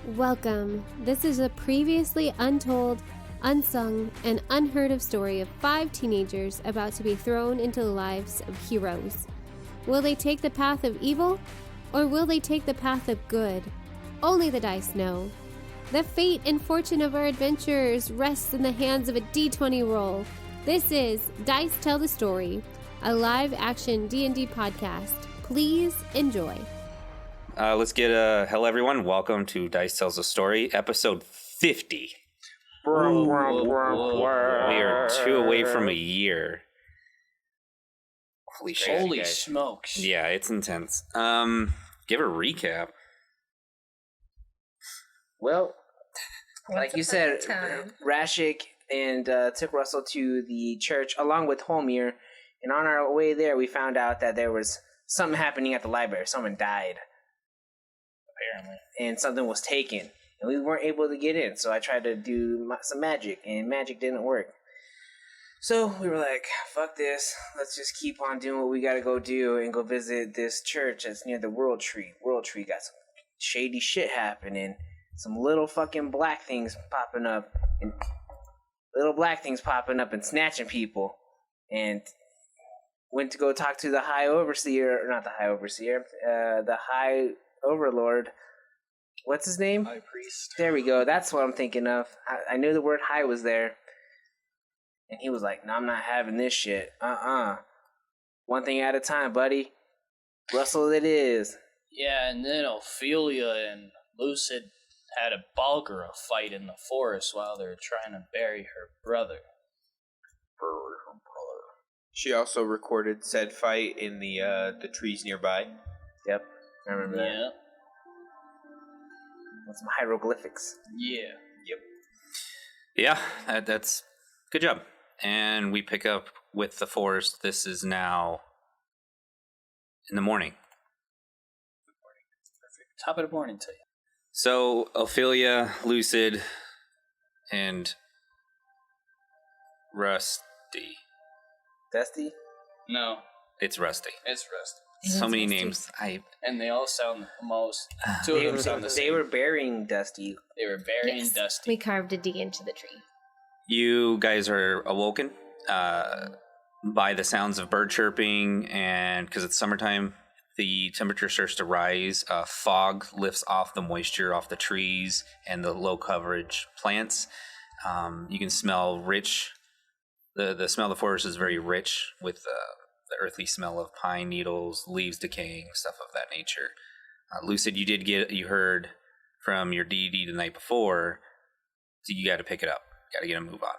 Welcome. This is a previously untold, unsung, and unheard of story of 5 teenagers about to be thrown into the lives of heroes. Will they take the path of evil, or will they take the path of good? Only the dice know. The fate and fortune of our adventurers rests in the hands of a D20 roll. This is Dice Tell the Story, a live-action D&D podcast. Please enjoy. Let's get hello everyone. Welcome to Dice Tells a Story, episode 50. We are 2 away from a year. Holy shit. Holy smokes. Yeah, it's intense. Give a recap. Well, like you said, Rashik and took Russell to the church along with Holmir, and on our way there we found out that there was something happening at the library. Someone died. Apparently. And something was taken, and we weren't able to get in, so I tried to do some magic, and magic didn't work. So we were like, fuck this, let's just keep on doing what we gotta go do and go visit this church that's near the World Tree. World Tree got some shady shit happening, some little fucking black things popping up, and snatching people, and went to go talk to the High Overlord. What's his name? High Priest. There we go. That's what I'm thinking of. I knew the word high was there. And he was like, no, I'm not having this shit. One thing at a time, buddy. Russell it is. Yeah, and then Ophelia and Lucid had a Balgara fight in the forest while they were trying to bury her brother. She also recorded said fight in the trees nearby. Yep, I remember that. Yeah. With some hieroglyphics. Yeah. Yep. Yeah, that's good job. And we pick up with the forest. This is now in the morning. Perfect. Top of the morning to you. So Ophelia, Lucid, and Rusty. Dusty? No, It's Rusty. it's Rusty. So many names. And they all sound almost... Two of them sound the same. They were burying Dusty. They were burying Yes. Dusty. We carved a D into the tree. You guys are awoken by the sounds of bird chirping, and because it's summertime, the temperature starts to rise. Fog lifts off the moisture off the trees and the low coverage plants. You can smell rich. The smell of the forest is very rich with the earthly smell of pine needles, leaves decaying, stuff of that nature. Lucid, you heard from your DD the night before, so you got to pick it up. Got to get a move on.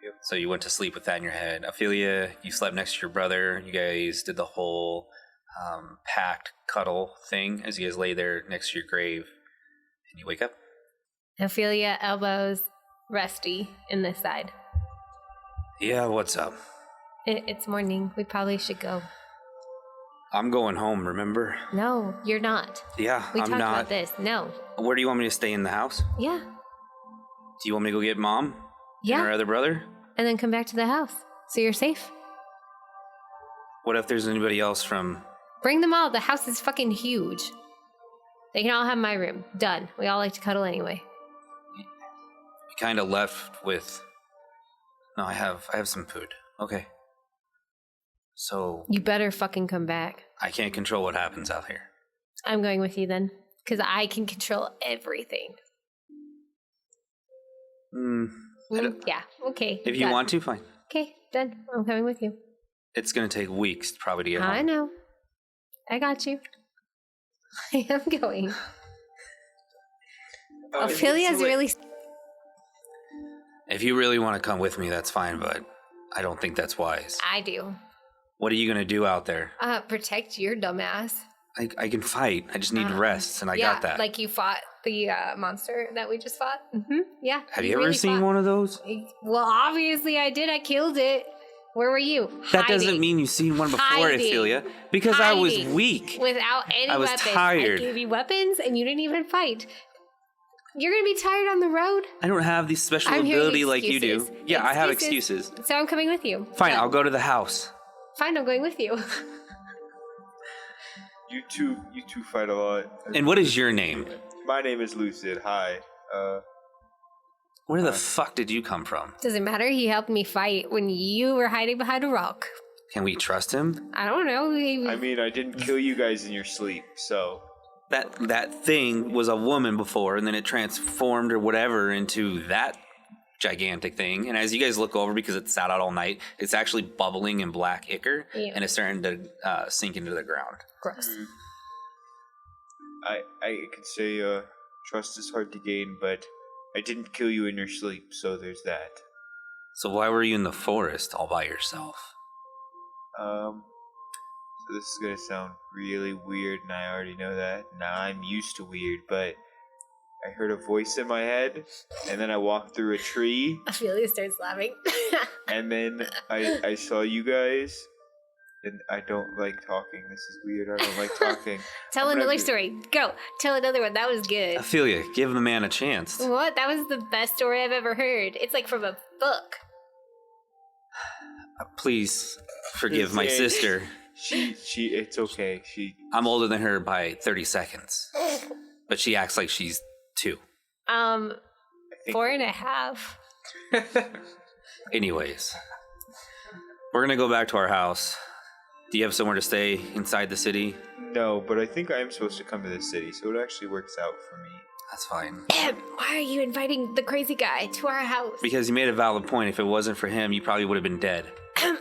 Yep. So you went to sleep with that in your head. Ophelia, you slept next to your brother. You guys did the whole packed cuddle thing as you guys lay there next to your grave, and you wake up. Ophelia elbows Rusty in this side. Yeah, what's up? It's morning. We probably should go. I'm going home, remember? No, you're not. Yeah, We I'm talked not. about this. No. Where do you want me to stay in the house? Yeah. Do you want me to go get Mom? Yeah. And her other brother? And then come back to the house. So you're safe. What if there's anybody else from... Bring them all. The house is fucking huge. They can all have my room. Done. We all like to cuddle anyway. You kind of left with... No, I have some food. Okay. So... You better fucking come back. I can't control what happens out here. I'm going with you then. Because I can control everything. Yeah, okay. If you done. want to, fine. Okay, done. I'm coming with you. It's going to take weeks probably to get home. I know. I got you. I am going. Ophelia's really... If you really want to come with me, that's fine, but I don't think that's wise. I do. What are you going to do out there? Protect your dumbass. I can fight. I just need rest, and I got that. Like you fought the monster that we just fought. Mm-hmm. Yeah. Have you ever seen one of those? Well, obviously I did. I killed it. Where were you? That doesn't mean you've seen one before, Ophelia. Because I was weak. Without any I was weapons. tired. I gave you weapons, and you didn't even fight. You're going to be tired on the road? I don't have this special ability like you do. Yeah, I have excuses. So I'm coming with you. Fine, I'll go to the house. Fine, I'm going with you. You two fight a lot. And what is your name? My name is Lucid. Hi. Where the fuck did you come from? Doesn't matter. He helped me fight when you were hiding behind a rock. Can we trust him? I don't know. I mean, I didn't kill you guys in your sleep, so... That thing was a woman before, and then it transformed or whatever into that gigantic thing. And as you guys look over, because it sat out all night, it's actually bubbling in black ichor, and it's starting to sink into the ground. Gross. I could say trust is hard to gain, but I didn't kill you in your sleep, so there's that. So why were you in the forest all by yourself? So this is gonna sound really weird, and I already know that. Now I'm used to weird, but I heard a voice in my head, and then I walked through a tree, Ophelia starts laughing. and then I saw you guys, and I don't like talking. This is weird. I don't like talking. Tell another story. Go. Tell another one. That was good. Ophelia, give the man a chance. What? That was the best story I've ever heard. It's like from a book. Please forgive my sister. It's okay. I'm older than her by 30 seconds. But she acts like she's 2. 4.5. Anyways, we're going to go back to our house. Do you have somewhere to stay inside the city? No, but I think I am supposed to come to this city, so it actually works out for me. That's fine. Why are you inviting the crazy guy to our house? Because you made a valid point. If it wasn't for him, you probably would have been dead.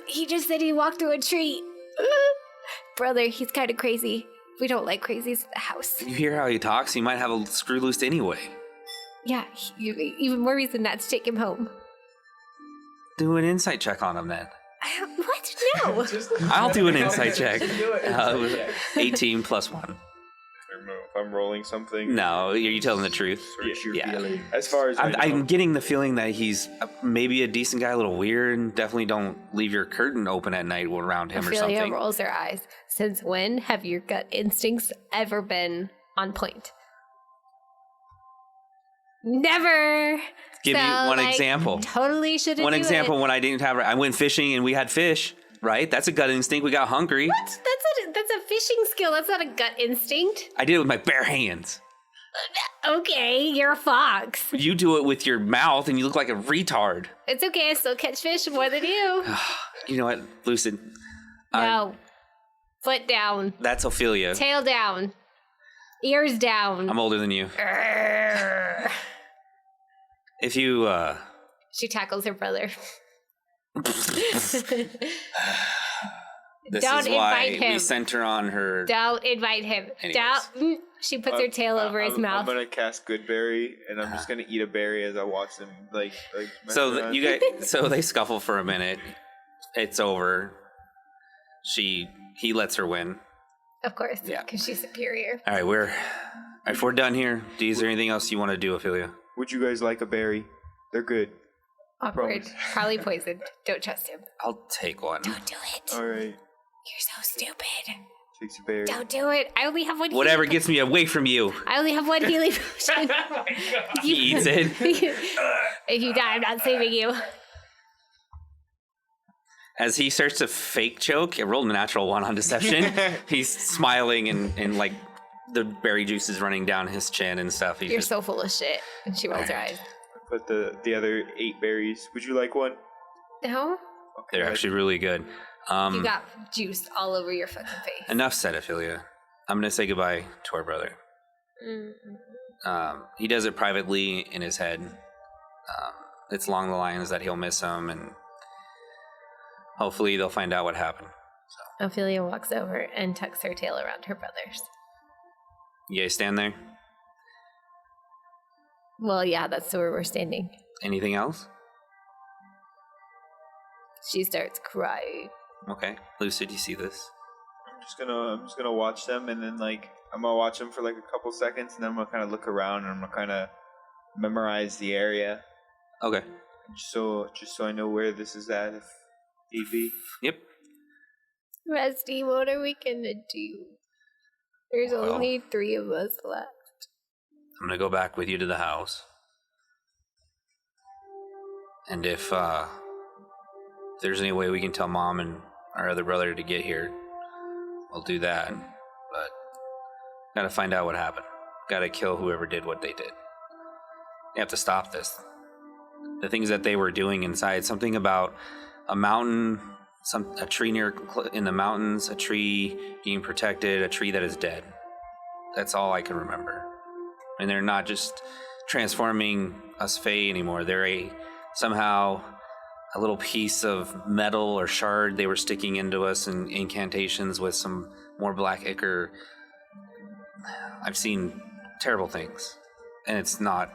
He just said he walked through a tree. Brother, he's kind of crazy. We don't like crazies at the house. You hear how he talks? He might have a screw loose anyway. Yeah, even more reason not to take him home. Do an insight check on him then. What? No. I'll do an insight check. 18 plus 1. I don't know if I'm rolling something. No, are you telling the truth? Yeah. As far as I'm getting the feeling that he's maybe a decent guy, a little weird, and definitely don't leave your curtain open at night around him or Ophelia something. rolls her eyes. Since when have your gut instincts ever been on point? Never. Give me one example. Totally shouldn't. One do example it. when I went fishing and we had fish. Right? That's a gut instinct. We got hungry. What? That's a fishing skill. That's not a gut instinct. I did it with my bare hands. Okay, you're a fox. You do it with your mouth and you look like a retard. It's okay. I still catch fish more than you. You know what, Lucid? No. Foot down. That's Ophelia. Tail down. Ears down. I'm older than you. If you, She tackles her brother. This Don't is why invite him. we sent her on her. Don't invite him. Anyways. She puts her tail over his mouth. I'm gonna cast Goodberry, and I'm just gonna eat a berry as I watch them like. Mess So around. you guys, so they scuffle for a minute. It's over. He lets her win. Of course, Yeah. because she's superior. All right, if we're done here, is there anything else you want to do, Ophelia? Would you guys like a berry? They're good. Awkward. Promise. Probably poisoned. Don't trust him. I'll take one. Don't do it. All right. You're so stupid. Takes a berry. Don't do it. I only have one. Whatever healing gets me away from you. I only have one healing potion. He eats it. If you die, I'm not saving you. As he starts to fake choke, it rolled a natural 1 on deception. He's smiling and like the berry juice is running down his chin and stuff. He's You're just, so full of shit. And she rolls her eyes. Put the other 8 berries. Would you like one? No? Okay. they're actually really good. You got juice all over your fucking face. Enough said, Ophelia. I'm gonna say goodbye to our brother. He does it privately in his head. It's along the lines that he'll miss him, and hopefully they'll find out what happened. Ophelia walks over and tucks her tail around her brother's. You guys stand there? Well, yeah, that's where we're standing. Anything else? She starts crying. Okay. Lucid, you see this? I'm just gonna watch them, and then I'm gonna watch them for like a couple seconds, and then I'm gonna kind of look around, and I'm gonna kind of memorize the area, Okay. just so I know where this is at if need be. Yep. Rusty, what are we gonna do? There's Well. only 3 of us left. I'm gonna go back with you to the house. And if there's any way we can tell Mom and our other brother to get here, we'll do that. But gotta find out what happened. Gotta kill whoever did what they did. You have to stop this. The things that they were doing inside, something about a mountain, a tree in the mountains, a tree being protected, a tree that is dead. That's all I can remember. And they're not just transforming us Fae anymore. They're somehow a little piece of metal or shard they were sticking into us in incantations with some more black ichor. I've seen terrible things, and it's not.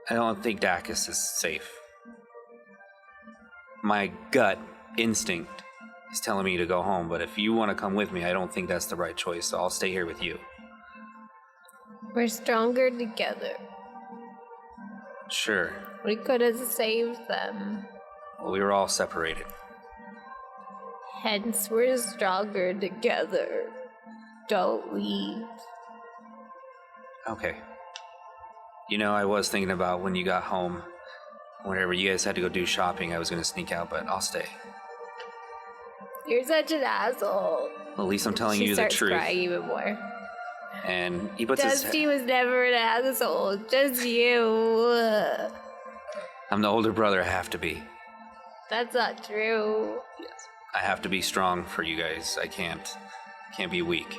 I don't think Dacus is safe. My gut instinct is telling me to go home, but if you want to come with me, I don't think that's the right choice, so I'll stay here with you. We're stronger together. Sure. We could have saved them. Well, we were all separated. Hence, we're stronger together. Don't leave. Okay. You know, I was thinking about when you got home, whenever you guys had to go do shopping, I was going to sneak out, but I'll stay. You're such an asshole. Well, at least I'm telling you the truth. She starts crying even more. And he puts Dusty was never an asshole. Just you. I'm the older brother. I have to be. That's not true. Yes. I have to be strong for you guys. I can't be weak.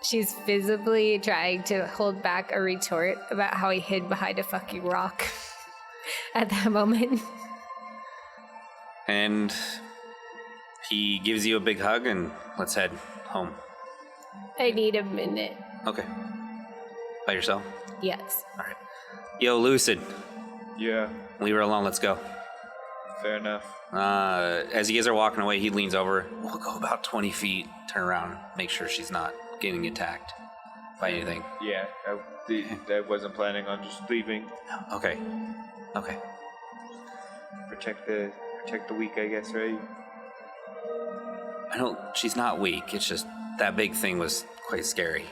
She's visibly trying to hold back a retort about how he hid behind a fucking rock at that moment. And he gives you a big hug and let's head home. I need a minute. Okay. By yourself? Yes. All right. Yo, Lucid. Yeah, Leave her alone. Let's go. fair enough. As you guys are walking away, he leans over. We'll go about 20 feet, turn around, make sure she's not getting attacked by anything. Yeah, I wasn't planning on just leaving. Okay. Okay. Protect the weak, I guess, right? She's not weak. It's just that big thing was quite scary.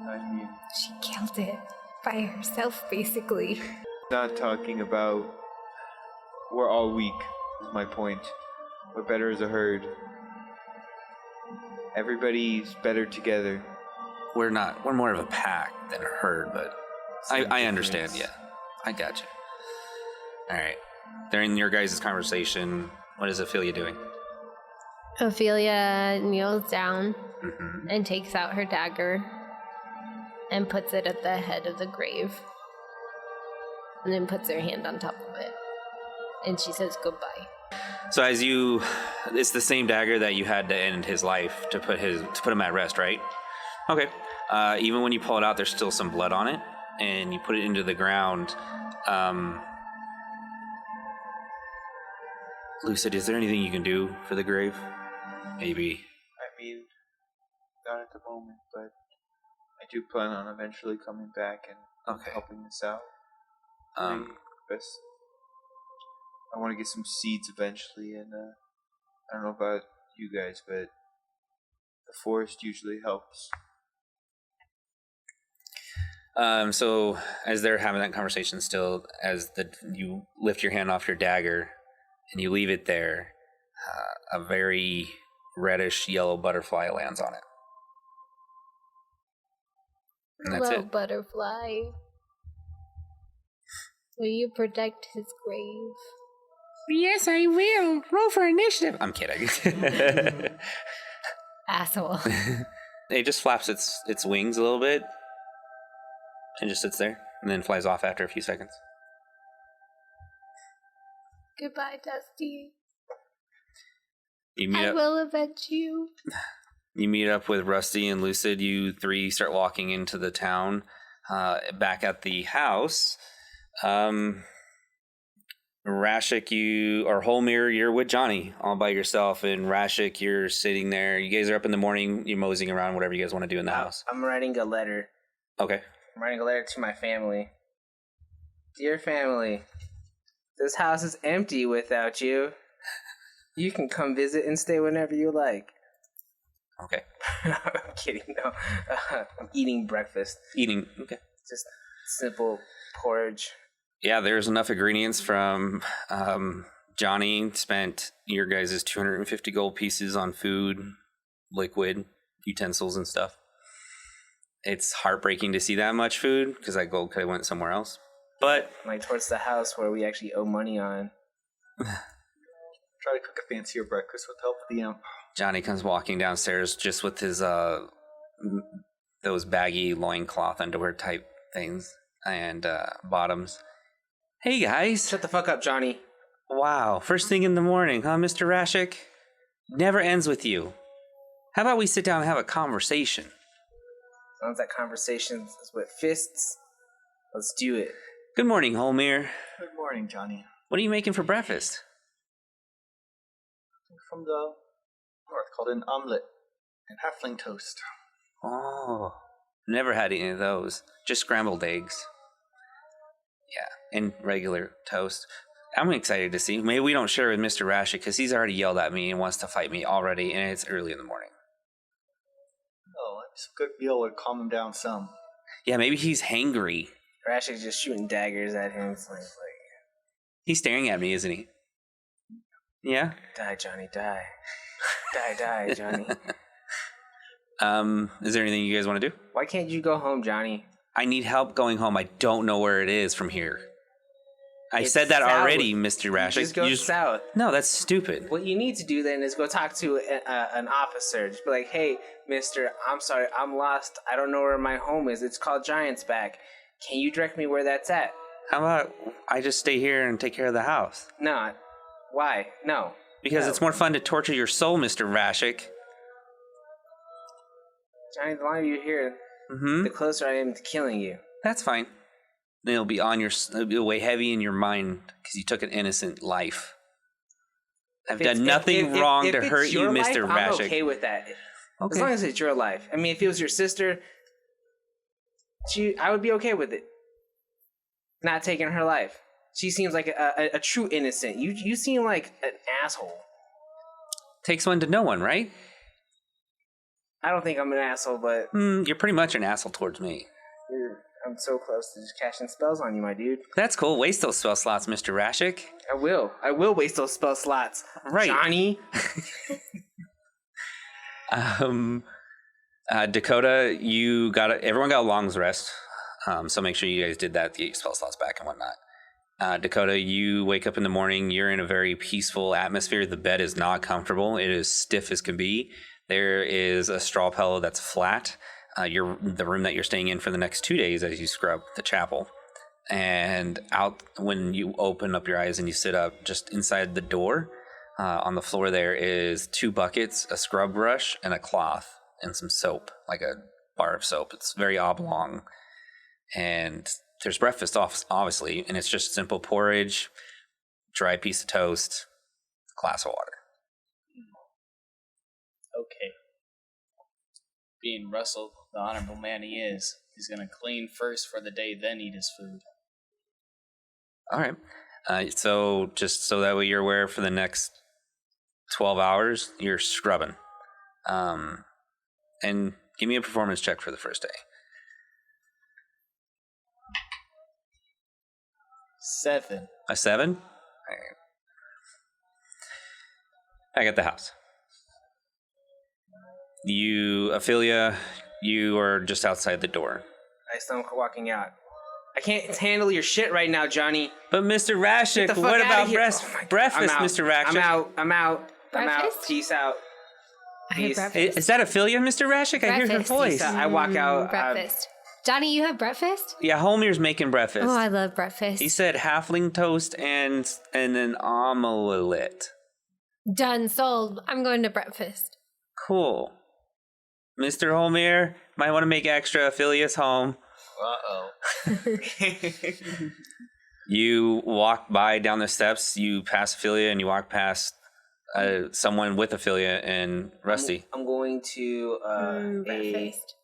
I mean, She killed it by herself, basically. not talking about we're all weak, is my point. We're better as a herd. Everybody's better together. We're more of a pack than a herd, but I understand, difference. yeah. I got you. Alright. During your guys' conversation, what is Ophelia doing? Ophelia kneels down Mm-hmm. and takes out her dagger and puts it at the head of the grave. And then puts her hand on top of it. And she says goodbye. So it's the same dagger that you had to end his life to put him at rest, right? Okay. Even when you pull it out, there's still some blood on it, and you put it into the ground. Lucid, is there anything you can do for the grave? Maybe. I mean, not at the moment, but I do plan on eventually coming back and Okay. helping this out. Um, I want to get some seeds eventually, and I don't know about you guys, but the forest usually helps. So as they're having that conversation still, you lift your hand off your dagger and you leave it there, a very reddish yellow butterfly lands on it. And that's Hello, it. butterfly. Will you protect his grave? Yes, I will. Roll for initiative. I'm kidding. Asshole. It just flaps its wings a little bit and just sits there and then flies off after a few seconds. Goodbye, Dusty. You meet I up. will avenge you. You meet up with Rusty and Lucid. You three start walking into the town. Back at the house, Rashik, Holmir, you're with Johnny all by yourself, and Rashik, you're sitting there. You guys are up in the morning. You're moseying around, whatever you guys want to do in the house. I'm writing a letter. Okay. I'm writing a letter to my family. Dear family, this house is empty without you. You can come visit and stay whenever you like. Okay. I'm kidding, no. I'm eating breakfast. Eating. Okay. Just simple porridge. Yeah, there's enough ingredients from Johnny spent your guys' 250 gold pieces on food, liquid, utensils, and stuff. it's heartbreaking to see that much food because I went somewhere else. But like towards the house where we actually owe money on. Try to cook a fancier breakfast with help of the imp. Johnny comes walking downstairs just with his those baggy loincloth underwear type things and bottoms. Hey guys. Shut the fuck up, Johnny. Wow, first thing in the morning, huh, Mr. Rashik? Never ends with you. How about we sit down and have a conversation? Sounds like conversations is with fists. Let's do it. Good morning, Holmir. Good morning, Johnny. What are you making for breakfast? From the north called an omelet and halfling toast. Oh, never had any of those. Just scrambled eggs. Yeah, and regular toast. I'm excited to see. Maybe we don't share with Mr. Rashik because he's already yelled at me and wants to fight me already, and it's early in the morning. Oh, some good meal would calm him down some. Yeah, maybe he's hangry. Rashik's just shooting daggers at him. It's like he's staring at me, isn't he? Yeah? Die, Johnny, die. Die, Johnny. Is there anything you guys want to do? Why can't you go home, Johnny? I need help going home. I don't know where it is from here. I said that south. already, Mr. Rashik. Just go south. No, that's stupid. What you need to do then is go talk to an officer. Just be like, hey, mister, I'm sorry, I'm lost. I don't know where my home is. It's called Giant's Back. Can you direct me where that's at? How about I just stay here and take care of the house? No. Why? No. Because it's more fun to torture your soul, Mr. Rashik. Johnny, the longer you're here, the closer I am to killing you. That's fine. Then it'll be weigh heavy in your mind because you took an innocent life. I've done nothing wrong to hurt you, Mr. Rashik. I'm okay with that. Okay. As long as it's your life. I mean, if it was your sister, I would be okay with it. Not taking her life. She seems like a true innocent. You seem like an asshole. Takes one to know one, right? I don't think I'm an asshole, but... You're pretty much an asshole towards me. I'm so close to just casting spells on you, my dude. That's cool. Waste those spell slots, Mr. Rashik. I will. I will waste those spell slots. Right. Johnny. Dakota, everyone got a long's rest. So make sure you guys did that to get your spell slots back and whatnot. Dakota, you wake up in the morning. You're in a very peaceful atmosphere. The bed is not comfortable. It is stiff as can be. There is a straw pillow that's flat. The room that you're staying in for the next 2 days as you scrub the chapel. And out when you open up your eyes and you sit up, just inside the door, on the floor there is 2 buckets, a scrub brush, and a cloth, and some soap, like a bar of soap. It's very oblong. And there's breakfast, obviously, and it's just simple porridge, dry piece of toast, glass of water. Okay. Being Russell, the honorable man he is, he's going to clean first for the day, then eat his food. All right. So just so that way you're aware, for the next 12 hours, you're scrubbing. And give me a performance check for the first day. 7. A 7? All right. Back at the house. Ophelia, you are just outside the door. I still am walking out. I can't handle your shit right now, Johnny. But Mr. Rashik, what about breakfast, Mr. Rashik? I'm out. Breakfast? Peace out. I have breakfast. Is that Ophelia, Mr. Rashik? I hear her voice. I walk out. Breakfast. Johnny, you have breakfast? Yeah, Holmir's making breakfast. Oh, I love breakfast. He said halfling toast and an omelet. Done, sold. I'm going to breakfast. Cool. Mr. Holmir, might want to make extra. Ophelia's home. Uh-oh. You walk by down the steps, you pass Ophelia, and you walk past someone with Ophelia and Rusty. I'm going to Breakfast.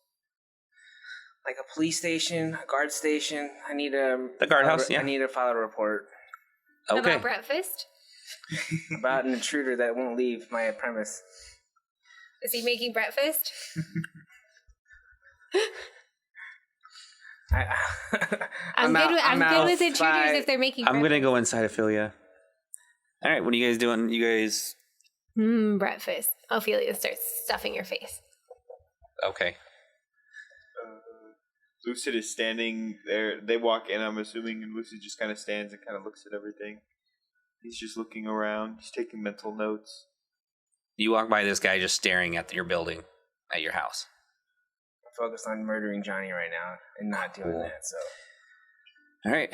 a police station, a guard station. I need The guardhouse, yeah. I need to file a report Okay. About breakfast? about an intruder that won't leave my premise. Is he making breakfast? I'm good with intruders if they're making breakfast. I'm going to go inside Ophelia. All right, what are you guys doing? You guys... Breakfast. Ophelia starts stuffing your face. Okay. Lucid is standing there. They walk in, I'm assuming, and Lucid just kind of stands and kind of looks at everything. He's just looking around. He's taking mental notes. You walk by this guy just staring at your building, at your house. I'm focused on murdering Johnny right now and not doing that, so. All right.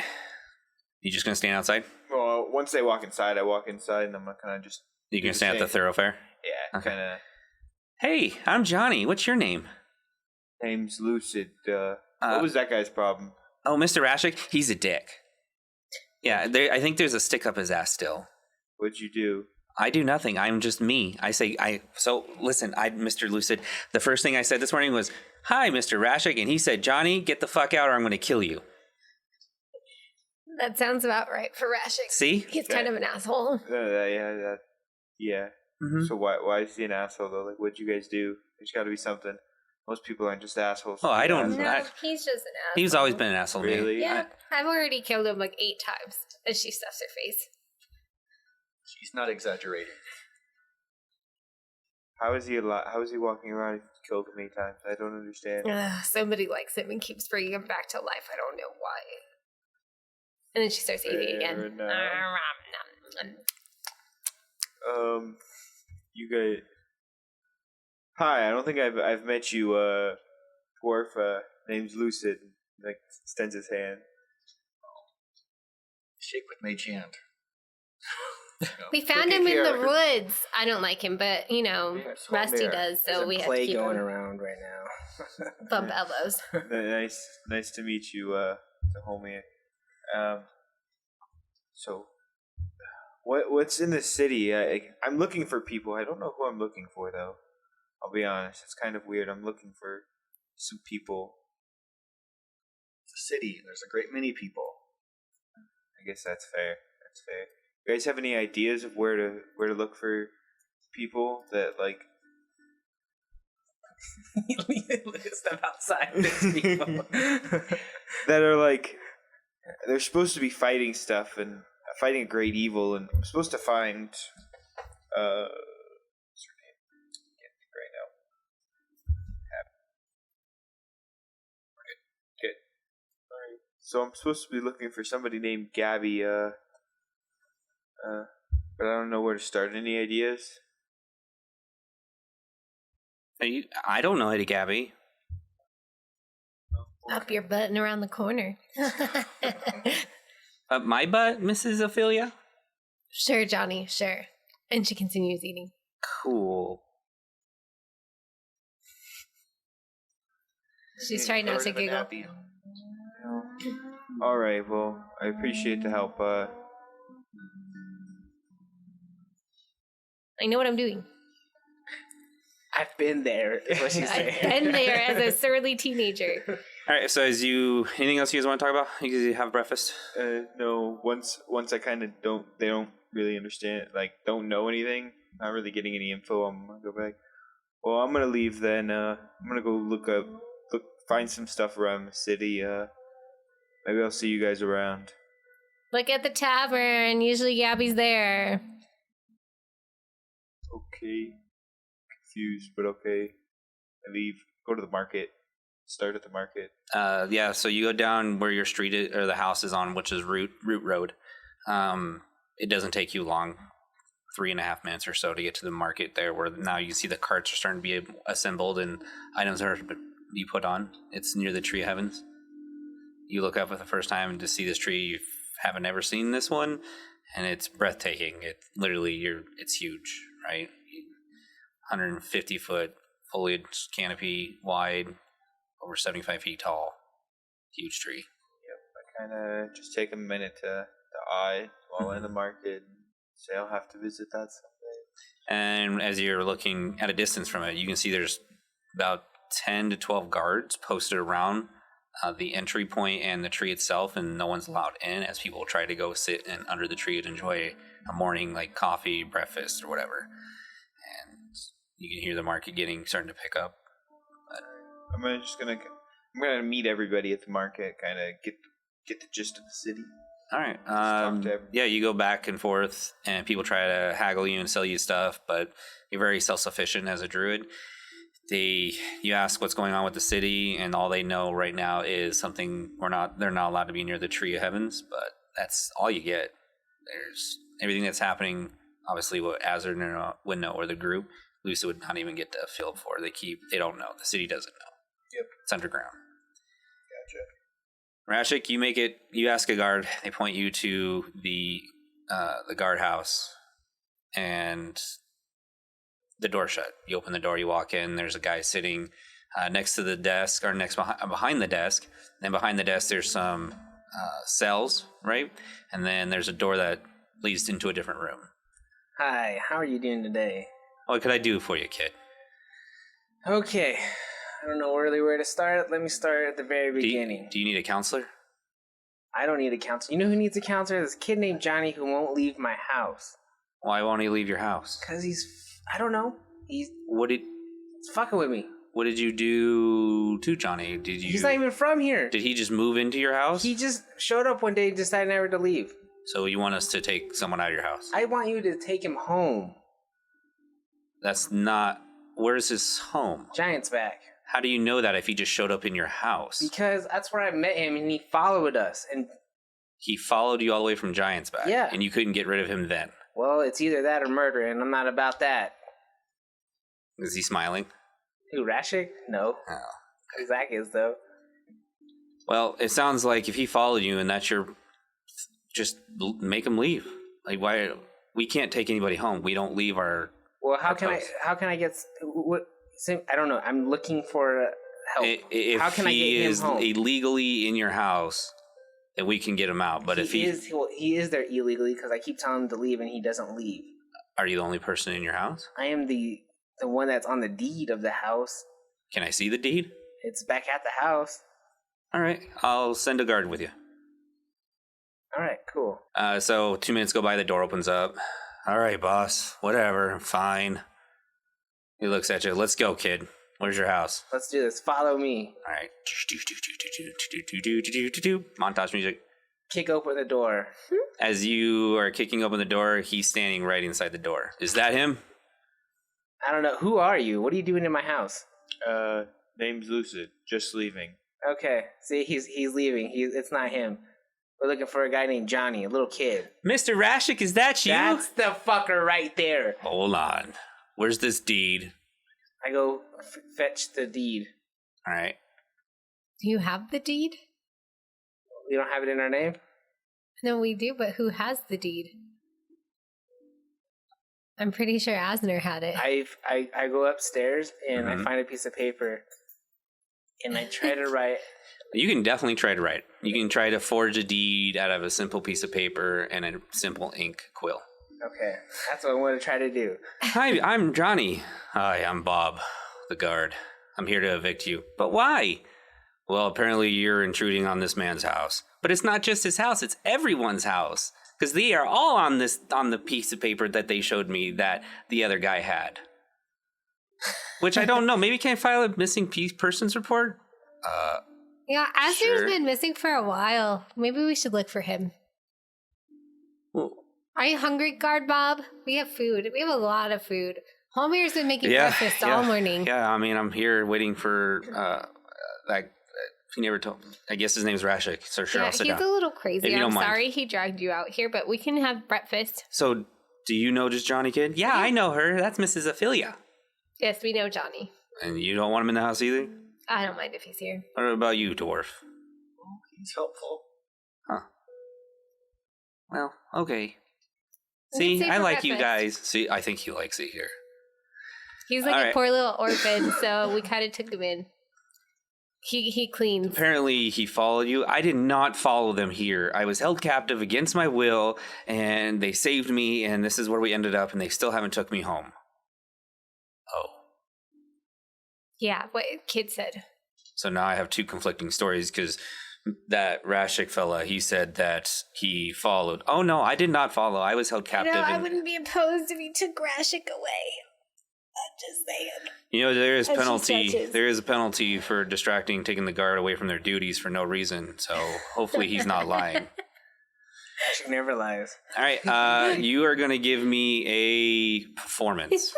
You just going to stand outside? Well, once they walk inside, I walk inside, and I'm not kind of just... You going to stand at the thoroughfare? Yeah, Okay. kind of... Hey, I'm Johnny. What's your name? Name's Lucid. What was that guy's problem? Oh, Mr. Rashik? He's a dick. Yeah, I think there's a stick up his ass still. What'd you do? I do nothing. I'm just me. So listen, Mr. Lucid, the first thing I said this morning was, "Hi, Mr. Rashik," and he said, "Johnny, get the fuck out or I'm going to kill you." That sounds about right for Rashik. See? He's kind of an asshole. Yeah. Mm-hmm. So why is he an asshole though? Like, what'd you guys do? There's got to be something. Most people aren't just assholes. Oh, I don't. No, he's just an asshole. He's always been an asshole. to me. Really? Yeah, I've already killed him like 8 times. And she stuffs her face. She's not exaggerating. How is he walking around if he's killed him 8 times? I don't understand. Somebody likes him and keeps bringing him back to life. I don't know why. And then she starts eating again. You guys. Hi, I don't think I've met you, dwarf. Name's Lucid. Like, extends his hand. Shake with mage hand. We found him in the woods. I don't like him, but you know, Yes, Rusty there. does, so There's we a have to play keep going him. around right now. Bump elbows. Nice to meet you, homie. So, what's in the city? I'm looking for people. I don't know who I'm looking for though. I'll be honest. It's kind of weird. I'm looking for some people. It's a city. There's a great many people. I guess that's fair. You guys have any ideas of where to look for people that like? List them outside. There's people. That are like, they're supposed to be fighting stuff and fighting a great evil, and I'm supposed to find what's her name? Can't think right now. Good. Alright. So I'm supposed to be looking for somebody named Gabby, but I don't know where to start. Any ideas? I don't know, Eddie Gabby. Up your butt and around the corner. My butt, Mrs. Ophelia? Sure, Johnny, sure. And she continues eating. Cool. She's trying not to giggle. All right. Well, I appreciate the help. I know what I'm doing. I've been there, is what she's saying. I've been there as a surly teenager. All right. So, anything else you guys want to talk about? You guys have breakfast? No. Once I kind of they don't really understand, like don't know anything. Not really getting any info. I'm gonna go back. Well, I'm gonna leave then. I'm gonna go find some stuff around the city. Maybe I'll see you guys around. Look at the tavern. Usually Gabby's there. Okay. Confused, but okay. I leave. Go to the market. Start at the market. Yeah. So you go down where your street or the house is on, which is Root Road. It doesn't take you long, 3.5 minutes or so to get to the market there, where now you see the carts are starting to be assembled and items are be put on. It's near the Tree of Heavens. You look up for the first time to see this tree. You haven't ever seen this one, and it's breathtaking. It's huge, right? 150 foot foliage canopy wide, over 75 feet tall. Huge tree. Yep. I kind of just take a minute to eye while in the market. Say I'll have to visit that someday. And as you're looking at a distance from it, you can see there's about 10 to 12 guards posted around the entry point and the tree itself, and no one's allowed in as people try to go sit under the tree and enjoy a morning like coffee, breakfast, or whatever. And you can hear the market starting to pick up. But I'm gonna meet everybody at the market, kind of get the gist of the city. all right, talk to yeah, you go back and forth, and people try to haggle you and sell you stuff, but you're very self-sufficient as a druid. you ask what's going on with the city, and all they know right now is something they're not allowed to be near the Tree of Heavens, but that's all you get. There's everything that's happening, obviously what Azard would know, or the group, Lucy would not even get to feel for. They don't know. The city doesn't know. Yep. It's underground. Gotcha. Rashik, you ask a guard, they point you to the guardhouse, and the door shut. You open the door, you walk in, there's a guy sitting next to the desk, or behind the desk, and behind the desk there's some cells, right? And then there's a door that leads into a different room. Hi, how are you doing today? What could I do for you, kid? Okay, I don't know really where to start. Let me start at the very beginning. Do you need a counselor? I don't need a counselor. You know who needs a counselor? This kid named Johnny who won't leave my house. Why won't he leave your house? Because I don't know. He's fucking with me. What did you do to Johnny? He's not even from here. Did he just move into your house? He just showed up one day and decided never to leave. So you want us to take someone out of your house? I want you to take him home. That's not... Where's his home? Giant's back. How do you know that if he just showed up in your house? Because that's where I met him and he followed us. And he followed you all the way from Giant's back? Yeah. And you couldn't get rid of him then? Well, it's either that or murder, and I'm not about that. Is he smiling? Who, Rashik? No. Oh. Zach is, though. Well, it sounds like if he followed you and that's your... Just make him leave. Like, why... We can't take anybody home. We don't leave our... Well, how can I get... What? I don't know. I'm looking for help. How can I get him home? If he is illegally in your house, then we can get him out. But he is there illegally because I keep telling him to leave and he doesn't leave. Are you the only person in your house? I am the one that's on the deed of the house. Can I see the deed? It's back at the house. All right. I'll send a guard with you. All right, cool. So 2 minutes go by, the door opens up. All right, boss. Whatever. Fine. He looks at you. Let's go, kid. Where's your house? Let's do this. Follow me. All right. Montage music. Kick open the door. As you are kicking open the door, he's standing right inside the door. Is that him? I don't know. Who are you? What are you doing in my house? Name's Lucid. Just leaving. Okay. See, he's leaving. It's not him. We're looking for a guy named Johnny, a little kid. Mr. Rashik, is that you? That's the fucker right there. Hold on. Where's this deed? I go fetch the deed. All right. Do you have the deed? We don't have it in our name? No, we do, but who has the deed? I'm pretty sure Asner had it. I go upstairs and I find a piece of paper and I try to write. You can definitely try to write. You can try to forge a deed out of a simple piece of paper and a simple ink quill. Okay, that's what I want to try to do. Hi, I'm Johnny. Hi, I'm Bob, the guard. I'm here to evict you. But why? Well, apparently you're intruding on this man's house. But it's not just his house, it's everyone's house. Because they are all on the piece of paper that they showed me that the other guy had. Which I don't know. Maybe can I file a missing persons report? Yeah, Asner's Sure. been missing for a while. Maybe we should look for him. Well, Are you hungry, Guard Bob? We have food. We have a lot of food. Homer's been making breakfast all morning. Yeah, I mean, I'm here waiting for, he never told, I guess his name's Rashik, so sure, I'll sit down. He's a little crazy. If you I'm don't mind. sorry he dragged you out here, but we can have breakfast. So, do you know just Johnny Kid? Yeah, I know her. That's Mrs. Ophelia. Yes, we know Johnny. And you don't want him in the house either? I don't mind if he's here. What about you, dwarf? He's helpful. Huh. Well, okay. We can See, stay I for like you breakfast. guys. See, I think he likes it here. He's like All a right. poor little orphan, so we kind of took him in. He cleans. Apparently, he followed you. I did not follow them here. I was held captive against my will, and they saved me, and this is where we ended up, and they still haven't took me home. Oh. Yeah, what kid said. So now I have two conflicting stories, because that Rashik fella, he said that he followed. Oh, no, I did not follow. I was held captive. I wouldn't be opposed if he took Rashik away. I'm just saying. You know, there is As she penalty. stretches. There is a penalty for taking the guard away from their duties for no reason. So hopefully he's not lying. She never lies. All right, you are going to give me a performance.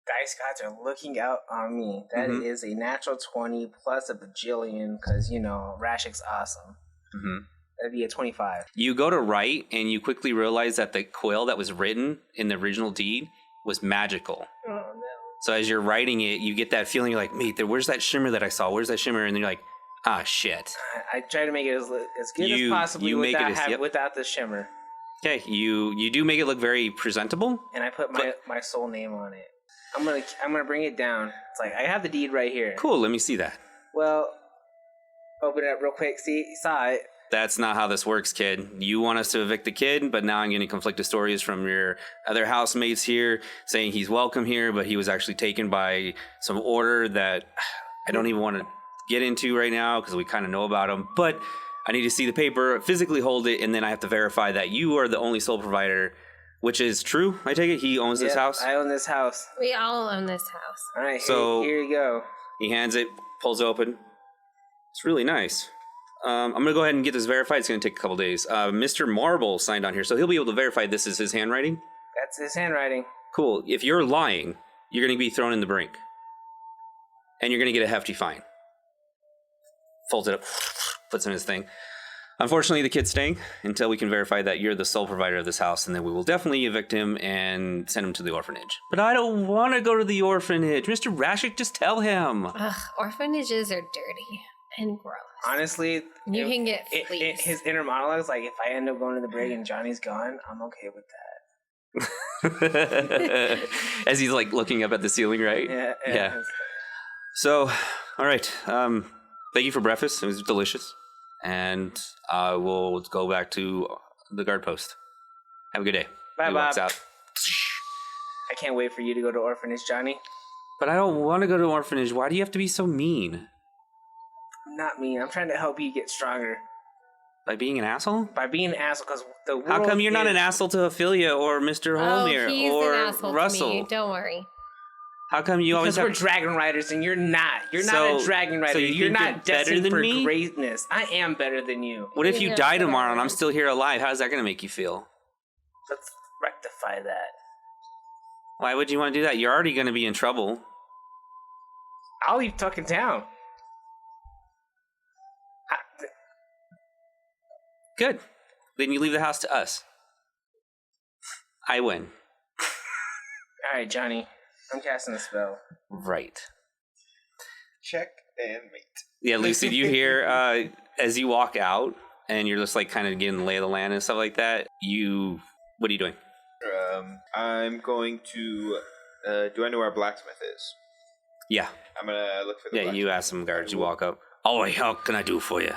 Dice gods are looking out on me. That is a natural 20 plus a bajillion because, Rashik's awesome. Mm-hmm. That'd be a 25. You go to write, and you quickly realize that the quill that was written in the original deed was magical. Oh, no. So as you're writing it, you get that feeling, you're like, mate, where's that shimmer that I saw? Where's that shimmer? And then you're like, ah, shit. I try to make it as good as possibly without the shimmer. Okay, you do make it look very presentable. And I put my soul name on it. I'm gonna bring it down. It's like I have the deed right here. Cool, let me see that. Well, open it up real quick. See, you saw it. That's not how this works, kid. You want us to evict the kid, but now I'm getting conflicted stories from your other housemates here saying he's welcome here, but he was actually taken by some order that I don't even want to get into right now because we kind of know about him. But I need to see the paper, physically hold it, and then I have to verify that you are the only sole provider, which is true. I take it he owns this house? I own this house. We all own this house. All right, so here you go. He hands it, pulls it open. It's really nice. I'm going to go ahead and get this verified. It's going to take a couple days. Mr. Marble signed on here, so he'll be able to verify this is his handwriting. That's his handwriting. Cool. If you're lying, you're going to be thrown in the brink. And you're going to get a hefty fine. Folds it up, puts in his thing. Unfortunately, the kid's staying until we can verify that you're the sole provider of this house, and then we will definitely evict him and send him to the orphanage. But I don't want to go to the orphanage. Mr. Rashik, just tell him. Ugh, orphanages are dirty and gross. Honestly, you can get fleas. His inner monologue is like, if I end up going to the brig and Johnny's gone, I'm okay with that. As he's like looking up at the ceiling, right? Yeah. So, all right. Thank you for breakfast. It was delicious. And we'll go back to the guard post. Have a good day. Bye, he Bob. walks out. I can't wait for you to go to orphanage, Johnny. But I don't want to go to an orphanage. Why do you have to be so mean? I'm not mean. I'm trying to help you get stronger. By being an asshole? By being an asshole, because the world How come you're not an asshole to Ophelia or Mr. Holmir he's or an asshole Russell? To me. Don't worry. How come you always Because we're dragon riders and you're not. You're not a dragon rider. So you're not destined for me? greatness. I am better than you. What if you die tomorrow and I'm still here alive? How's that going to make you feel? Let's rectify that. Why would you want to do that? You're already going to be in trouble. I'll leave fucking town. Good. Then you leave the house to us. I win. All right, Johnny. I'm casting a spell. Right. Check and mate. Yeah, Lucy, do you hear as you walk out and you're just like kind of getting the lay of the land and stuff like that? What are you doing? I'm going to. Do I know where our blacksmith is? Yeah. I'm gonna look for the. Yeah, you ask some guards. You walk up. Oh, how can I do for you?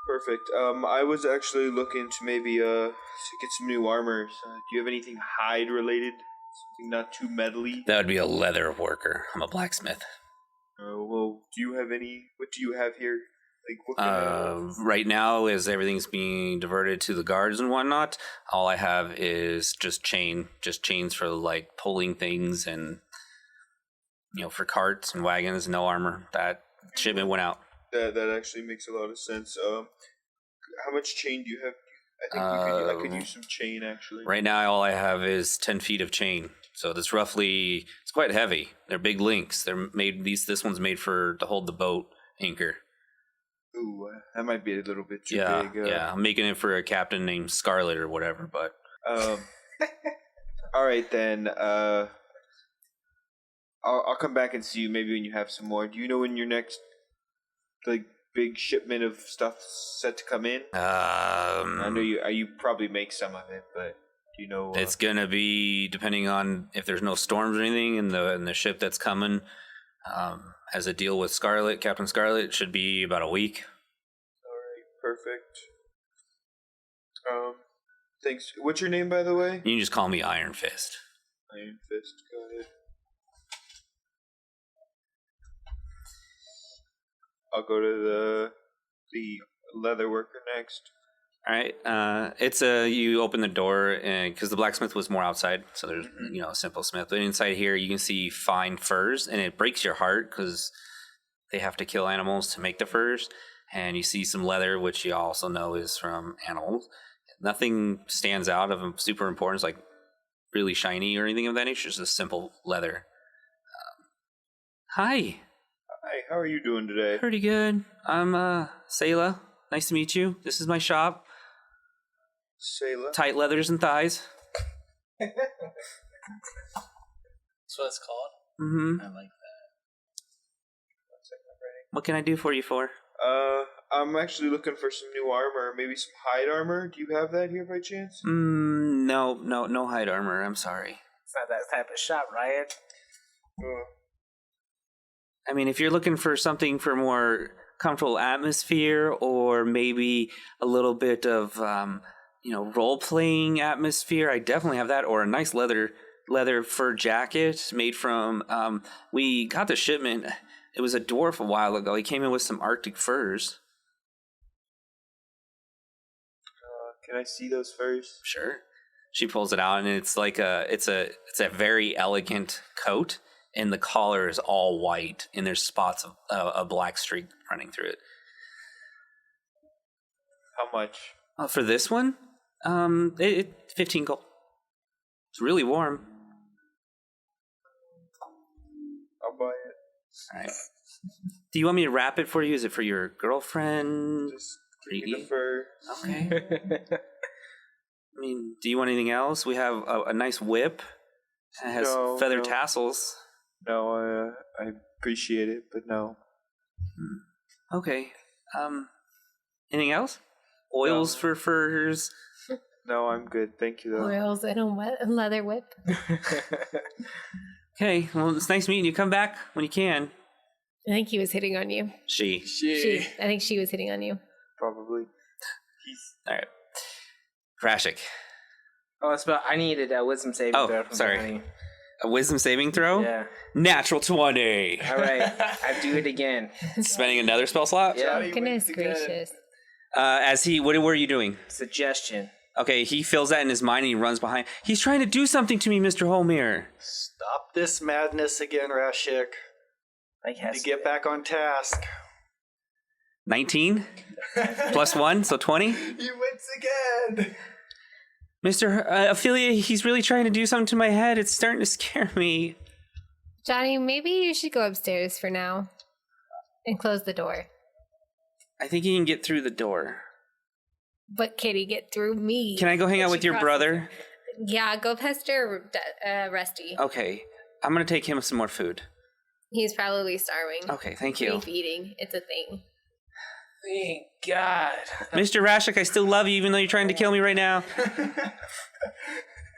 Perfect. I was actually looking to maybe to get some new armor. Do you have anything hide related? Something not too metally? That would be a leather worker. I'm a blacksmith. Well, do you have any? What do you have here? Like what kind of... Right now, as everything's being diverted to the guards and whatnot, all I have is just chains for like pulling things and for carts and wagons. No armor. That shipment went out. That actually makes a lot of sense. How much chain do you have? I could use some chain actually. Right now, all I have is 10 feet of chain. So that's roughly, it's quite heavy. They're big links. They're made. This one's made to hold the boat anchor. Ooh, that might be a little bit too big. Yeah, I'm making it for a captain named Scarlet or whatever. But all right then. I'll come back and see you maybe when you have some more. Do you know when your next big shipment of stuff set to come in? I know you probably make some of it, but do you know? It's gonna be depending on if there's no storms or anything in the ship that's coming. As a deal with Scarlet, Captain Scarlet, it should be about a week. All right, perfect. Thanks. What's your name, by the way? You can just call me Iron Fist. Iron Fist. Go ahead. I'll go to the leather worker next. All right. You open the door and because the blacksmith was more outside, so there's a simple smith. But inside here, you can see fine furs, and it breaks your heart because they have to kill animals to make the furs. And you see some leather, which you also know is from animals. Nothing stands out of super importance, like really shiny or anything of that nature. It's just simple leather. Hi. Hi, how are you doing today? Pretty good. I'm Sayla. Nice to meet you. This is my shop. Sayla. Tight leathers and thighs. That's what it's called. Mm-hmm. I like that. What can I do for you for? I'm actually looking for some new armor, maybe some hide armor. Do you have that here by chance? No hide armor. I'm sorry. It's not that type of shop, Ryan. I mean, if you're looking for something for more comfortable atmosphere, or maybe a little bit of role-playing atmosphere, I definitely have that. Or a nice leather fur jacket made from. We got the shipment. It was a dwarf a while ago. He came in with some Arctic furs. Can I see those furs? Sure. She pulls it out, and it's like it's a very elegant coat, and the collar is all white, and there's spots of a black streak running through it. How much? For this one, 15 gold. It's really warm. I'll buy it. All right. Do you want me to wrap it for you? Is it for your girlfriend? Just give me the fur. Okay. I mean, do you want anything else? We have a nice whip. It has feather tassels. No, I appreciate it, but no. Okay. Anything else? Oils for furs? No, I'm good. Thank you, though. Oils and a leather whip. Okay, well, it's nice meeting you. Come back when you can. I think he was hitting on you. She. I think she was hitting on you. Probably. All right. Rashik. Oh, I needed a wisdom saving throw. From sorry. Johnny. A wisdom saving throw? Yeah. Natural 20. All right. I do it again. Spending another spell slot? Yeah. Goodness gracious. What were you doing? Suggestion. Okay, he feels that in his mind and he runs behind. He's trying to do something to me, Mr. Holmere. Stop this madness again, Rashik. I guess. To get back on task. 19 plus 1, so 20. You wins again. Mr. Ophelia, he's really trying to do something to my head. It's starting to scare me. Johnny, maybe you should go upstairs for now and close the door. I think he can get through the door. But can he get through me? Can I go hang out with your brother? Yeah, go pester Rusty. Okay, I'm going to take him some more food. He's probably starving. Okay, thank you. Beef eating. It's a thing. Thank God. Mr. Rashik, I still love you even though you're trying to kill me right now.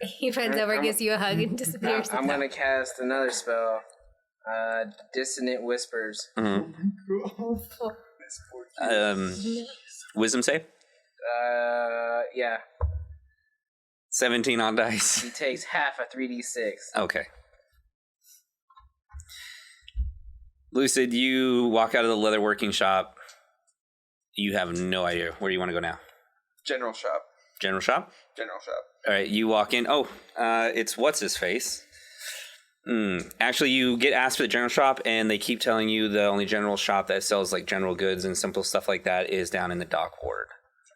He runs over, gives you a hug, and disappears. I'm going to cast another spell. Dissonant Whispers. Mm-hmm. Wisdom save? Yeah. 17 on dice. He takes half a 3d6. Okay. Lucid, you walk out of the leatherworking shop. You have no idea. Where do you want to go now? General shop. General shop? General shop. All right, you walk in. Oh, it's what's-his-face. Actually, you get asked for the general shop, and they keep telling you the only general shop that sells like general goods and simple stuff like that is down in the dock ward.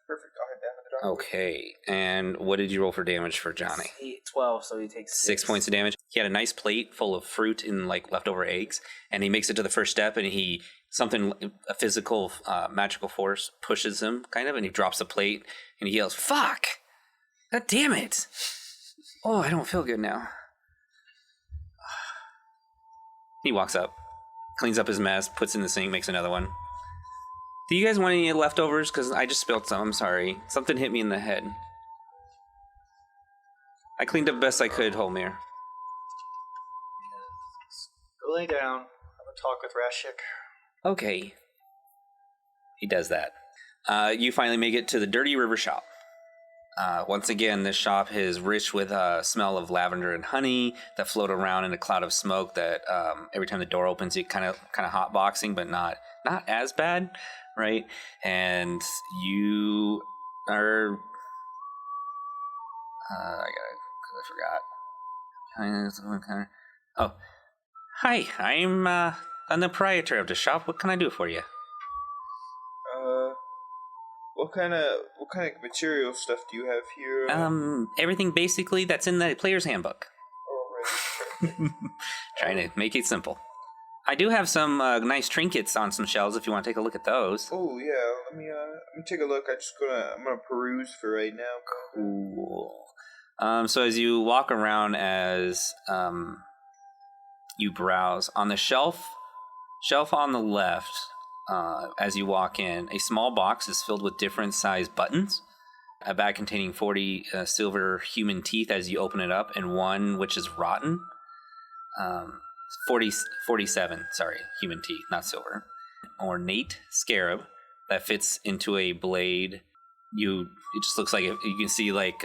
Perfect. I'll head down to the dock. Okay, and what did you roll for damage for Johnny? 12, so he takes 6 points of damage. He had a nice plate full of fruit and like leftover eggs, and he makes it to the first step, and a physical magical force pushes him kind of, and he drops the plate, and he yells, "Fuck! God damn it! Oh, I don't feel good now." He walks up, cleans up his mess, puts it in the sink, makes another one. Do you guys want any leftovers? Because I just spilled some. I'm sorry. Something hit me in the head. I cleaned up best I could, Holmere. Go lay down. Have a talk with Rashik. Okay. He does that. You finally make it to the Dirty River shop. Once again, this shop is rich with a smell of lavender and honey that float around in a cloud of smoke that every time the door opens, you kind of hotboxing, but not as bad, right? And you are... I forgot. Oh. Hi, I'm the proprietor of the shop. What can I do for you? What kind of material stuff do you have here? Everything basically that's in the player's handbook. Oh, right. Trying to make it simple. I do have some nice trinkets on some shelves if you want to take a look at those. Oh yeah, let me take a look. I'm gonna peruse for right now. Cool. So as you walk around, as you browse on the shelf on the left, as you walk in, a small box is filled with different sized buttons. A bag containing 40 silver human teeth as you open it up, and one which is rotten. 47, sorry, human teeth, not silver. Ornate scarab that fits into a blade. It just looks like you can see like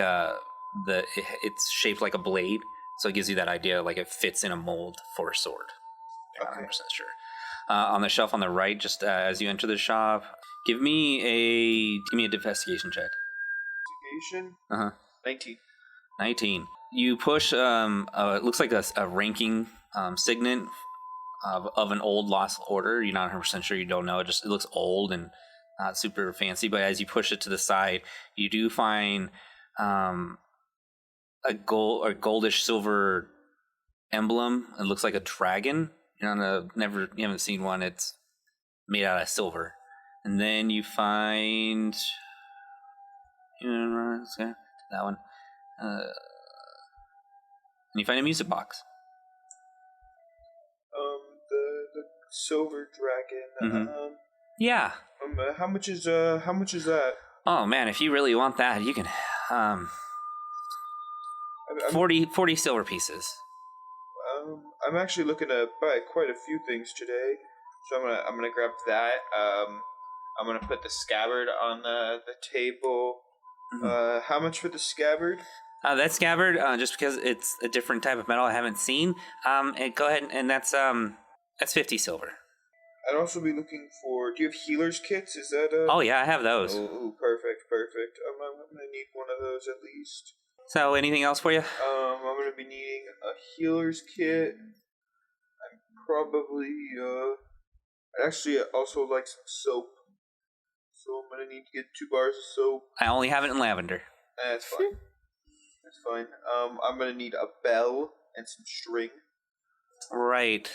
it's shaped like a blade, so it gives you that idea like it fits in a mold for a sword. I'm not 100% sure. On the shelf on the right, just as you enter the shop, give me a investigation check. Investigation. 19. You push. It looks like a ranking signet of an old lost order. You're not 100% sure. You don't know. It looks old and not super fancy. But as you push it to the side, you do find a goldish silver emblem. It looks like a dragon. You haven't seen one. It's made out of silver. And then you find that one. And you find a music box. The silver dragon. Mm-hmm. Yeah. How much is that? Oh man, if you really want that, you can 40 silver pieces. I'm actually looking to buy quite a few things today, so I'm gonna grab that. I'm gonna put the scabbard on the table. Mm-hmm. How much for the scabbard? That scabbard, just because it's a different type of metal I haven't seen. Go ahead, and that's 50 silver. I'd also be looking for. Do you have healer's kits? Is that Oh yeah, I have those. Oh, perfect. I'm gonna need one of those at least. So, anything else for you? I'm gonna be needing a healer's kit. I'm probably I'd actually also like some soap. So I'm gonna need to get 2 bars of soap. I only have it in lavender. That's fine. That's fine. I'm gonna need a bell and some string. Right.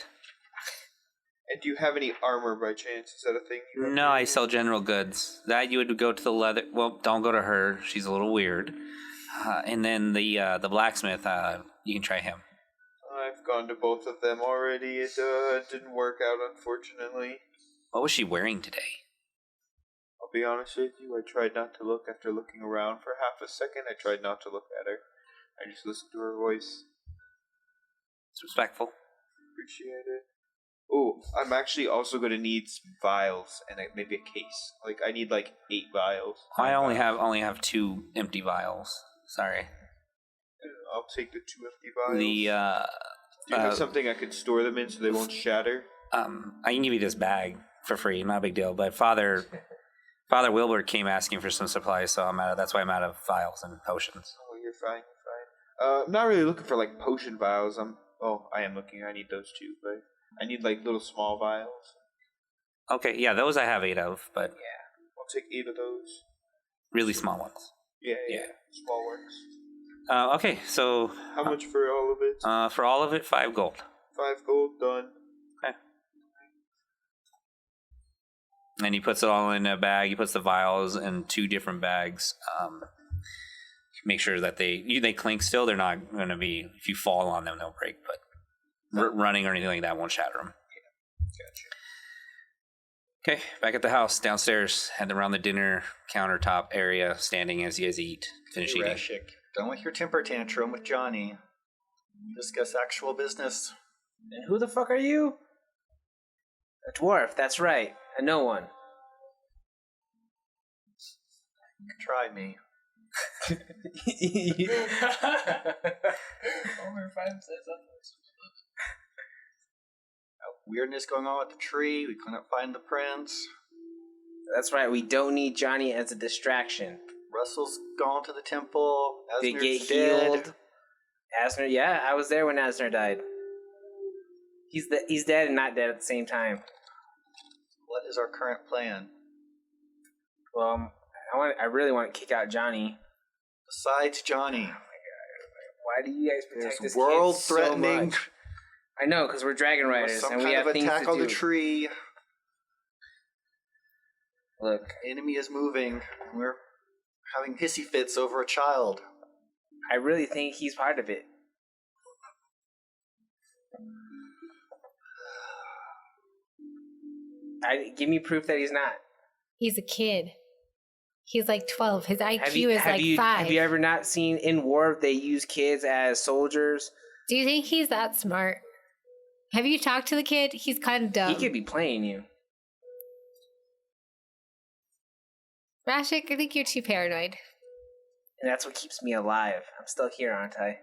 And do you have any armor by chance? Is that a thing? No, I sell general goods. That you would go to the leather. Well, don't go to her. She's a little weird. And then the blacksmith. You can try him. I've gone to both of them already. It didn't work out, unfortunately. What was she wearing today? I'll be honest with you. I tried not to look after looking around for half a second. I tried not to look at her. I just listened to her voice. It's respectful. Appreciate it. Oh, I'm actually also going to need some vials and maybe a case. Like I need 8 vials. I only have 2 empty vials. Sorry. I'll take the 2 empty vials. Do you have something I could store them in so they won't shatter? I can give you this bag for free. Not a big deal. But Father Wilbur came asking for some supplies, so that's why I'm out of vials and potions. Oh, you're fine. I'm not really looking for potion vials. I am looking. I need those too, but I need little small vials. Okay, yeah, those I have 8 of, but yeah, I'll take 8 of those. Really small ones. Yeah. Small works. Okay, so how much for all of it? For all of it, 5 gold. 5 gold, done. Okay. And he puts it all in a bag. He puts the vials in 2 different bags. Make sure that they clink still. They're not going to be, if you fall on them, they'll break. But running or anything like that won't shatter them. Yeah, gotcha. Okay, back at the house, downstairs, head around the dinner countertop area, standing as you guys finish eating. Rashik, done with your temper tantrum with Johnny. Discuss actual business. And who the fuck are you? A dwarf, that's right. A no one. Try me. Weirdness going on with the tree. We couldn't find the prince. That's right. We don't need Johnny as a distraction. Russell's gone to the temple. They Asner's get healed. Asner, yeah, I was there when Asner died. He's dead and not dead at the same time. What is our current plan? Well, I really want to kick out Johnny. Besides Johnny. Oh my god! Why do you guys protect this world-threatening kid so much? I know, because we're dragon riders Some and we kind have of things attack to on do. the tree. Look, Enemy is moving. We're having hissy fits over a child. I really think he's part of it. Give me proof that he's not. He's a kid. He's like 12. His IQ is like 5. Have you ever not seen in war they use kids as soldiers? Do you think he's that smart? Have you talked to the kid? He's kind of dumb. He could be playing you. Rashik, I think you're too paranoid. And that's what keeps me alive. I'm still here, aren't I?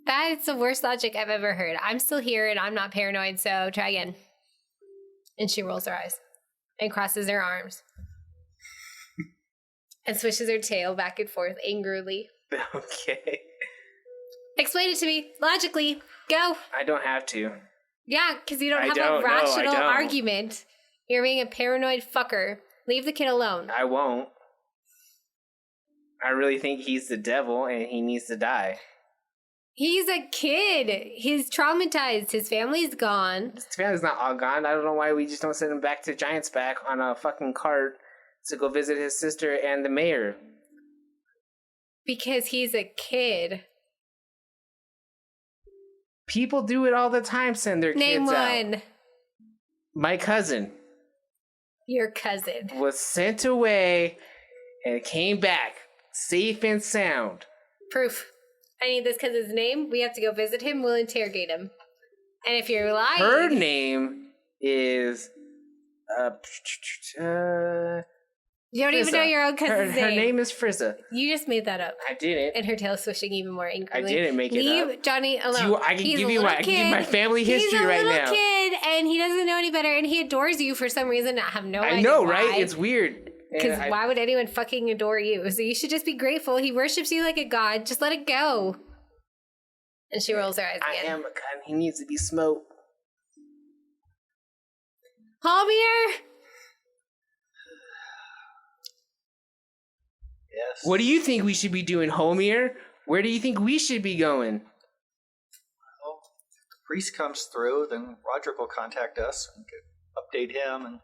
That's the worst logic I've ever heard. I'm still here and I'm not paranoid, so try again. And she rolls her eyes and crosses her arms and swishes her tail back and forth angrily. Okay. Explain it to me logically. Go. I don't have to. Yeah, because you don't have don't. a No, I rational don't. argument. You're being a paranoid fucker. Leave the kid alone. I won't. I really think he's the devil and he needs to die. He's a kid. He's traumatized. His family's gone. His family's not all gone. I don't know why we just don't send him back to Giant's Back on a fucking cart to go visit his sister and the mayor. Because he's a kid. People do it all the time, send their Name kids one. out. My cousin Your cousin. was sent away and came back safe and sound. Proof. I need this cousin's name. We have to go visit him. We'll interrogate him. And if you're lying... Her name is... You don't even know your own cousin's her name. name is Frizza. You just made that up. I didn't. And her tail swishing even more angrily. I didn't make it Leave up. Johnny alone. I can He's give a you little kid. my family history right now. He's a little kid, and he doesn't know any better, and he adores you for some reason. I have no idea I know, why. right? It's weird. Because why would anyone fucking adore you? So you should just be grateful. He worships you like a god. Just let it go. And she rolls her eyes again. I am a god. He needs to be smoked. Halmir! Yes. What do you think we should be doing, Homir? Where do you think we should be going? Well, if the priest comes through, then Roderick will contact us and update him. And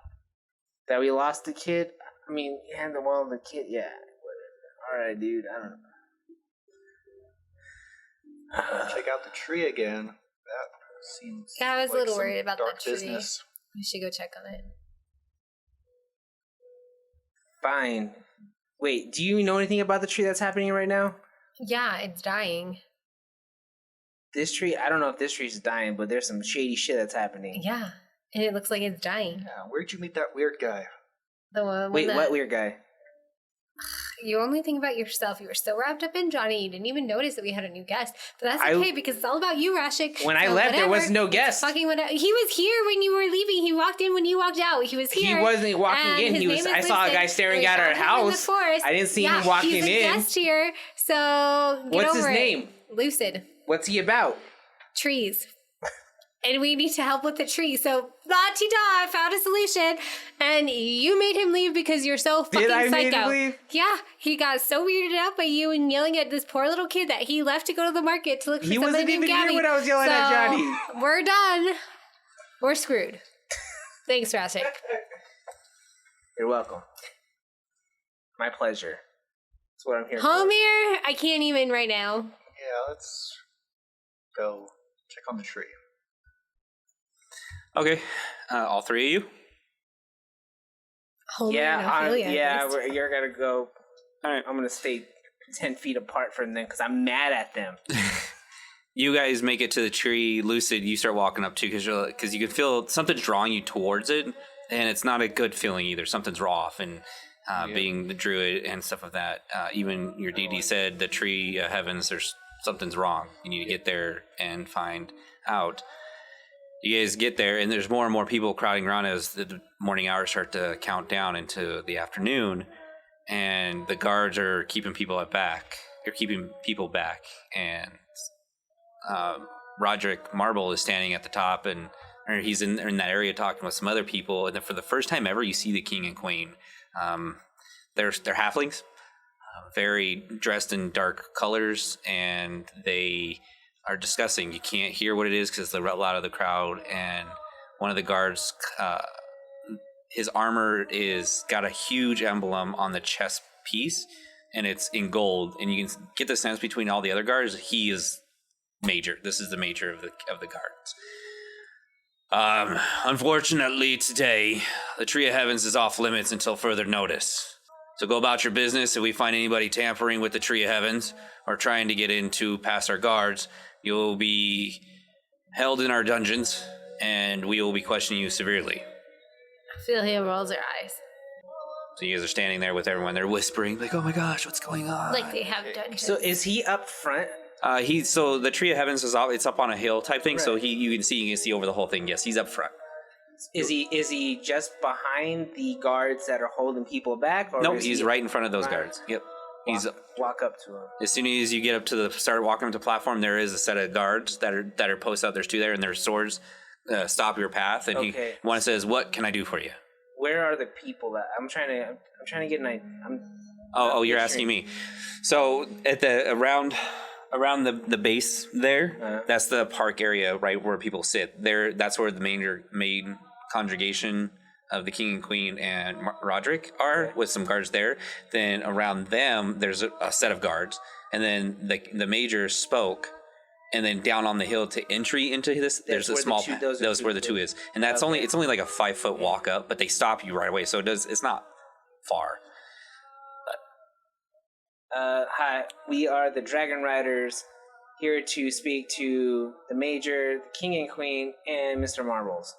That we lost the kid? I mean, and the kid, yeah. Whatever. Alright, dude, I don't know. check out the tree again. That seems. Yeah, I was a like little some worried about dark that tree. business. We should go check on it. Fine. Wait, do you know anything about the tree that's happening right now? Yeah, it's dying. This tree, I don't know if this tree's dying, but there's some shady shit that's happening. Yeah, and it looks like it's dying. Yeah, where'd you meet that weird guy? The one Wait, that... what weird guy? You only think about yourself. You were so wrapped up in Johnny, you didn't even notice that we had a new guest. But that's okay because it's all about you, Rashik. When I left, there was no guest. Fucking whatever. He was here when you were leaving. He walked in when you walked out. He was here. He wasn't walking in. I saw a guy staring at our house. I didn't see him walking in. He's a guest here, so get What's over his it. name? Lucid. What's he about? Trees. And we need to help with the tree. So, la-ti-da, I found a solution. And you made him leave because you're so fucking Did I psycho. make him leave? Yeah, he got so weirded out by you and yelling at this poor little kid that he left to go to the market to look for He somebody wasn't named even Gabby. here when I was yelling at Johnny. We're done. We're screwed. Thanks, Rashik. You're welcome. My pleasure. That's what I'm here for. Halmir, I can't even right now. Yeah, let's go check on the tree. Okay, all three of you. Halmir and Ophelia, at least. you're gonna go. All right. I'm gonna stay 10 feet apart from them because I'm mad at them. You guys make it to the tree. Lucid, you start walking up too because you can feel something's drawing you towards it, and it's not a good feeling either. Something's off, and being the druid and stuff of that, even your DD said the tree heavens. There's something's wrong. You need to get there and find out. You guys get there, and there's more and more people crowding around as the morning hours start to count down into the afternoon, and the guards are keeping people back. They're keeping people back, and Roderick Marble is standing at the top, and he's in that area talking with some other people. And then for the first time ever, you see the king and queen. They're halflings, very dressed in dark colors, and they are discussing. You can't hear what it is because they're out of the crowd, and one of the guards, his armor is got a huge emblem on the chest piece, and it's in gold, and you can get the sense between all the other guards, he is major. This is the major of the guards. Unfortunately, today, the Tree of Heavens is off limits until further notice. So go about your business. If we find anybody tampering with the Tree of Heavens or trying to get into past our guards, you'll be held in our dungeons, and we will be questioning you severely. Ophelia rolls her eyes. So you guys are standing there with everyone. They're whispering, like, "Oh my gosh, what's going on?" Like they have dungeons. So is he up front? So the Tree of Heavens is it's up on a hill type thing. Right. So you can see over the whole thing. Yes, he's up front. Is he just behind the guards that are holding people back? Or No, is he's he right in front of those guards. Yep. He's walk up to him. as soon as you get up to start walking up to the platform, there is a set of guards that are posted out. There's two there, and their swords stop your path. And Okay. one says, "What can I do for you?" Where are the people that I'm trying to get an idea. Oh, you're asking me. So at the around the base there, that's the park area, right where people sit. There, that's where the main congregation of the king and queen and Roderick are, with some guards there. Then around them, there's a set of guards, and then the major spoke. And then down on the hill to entry into this, there's a small path. That's where the two is, and that's only like a 5-foot walk up, but they stop you right away, so it's not far. Hi, we are the Dragon Riders, here to speak to the Major, the King and Queen, and Mr. Marbles.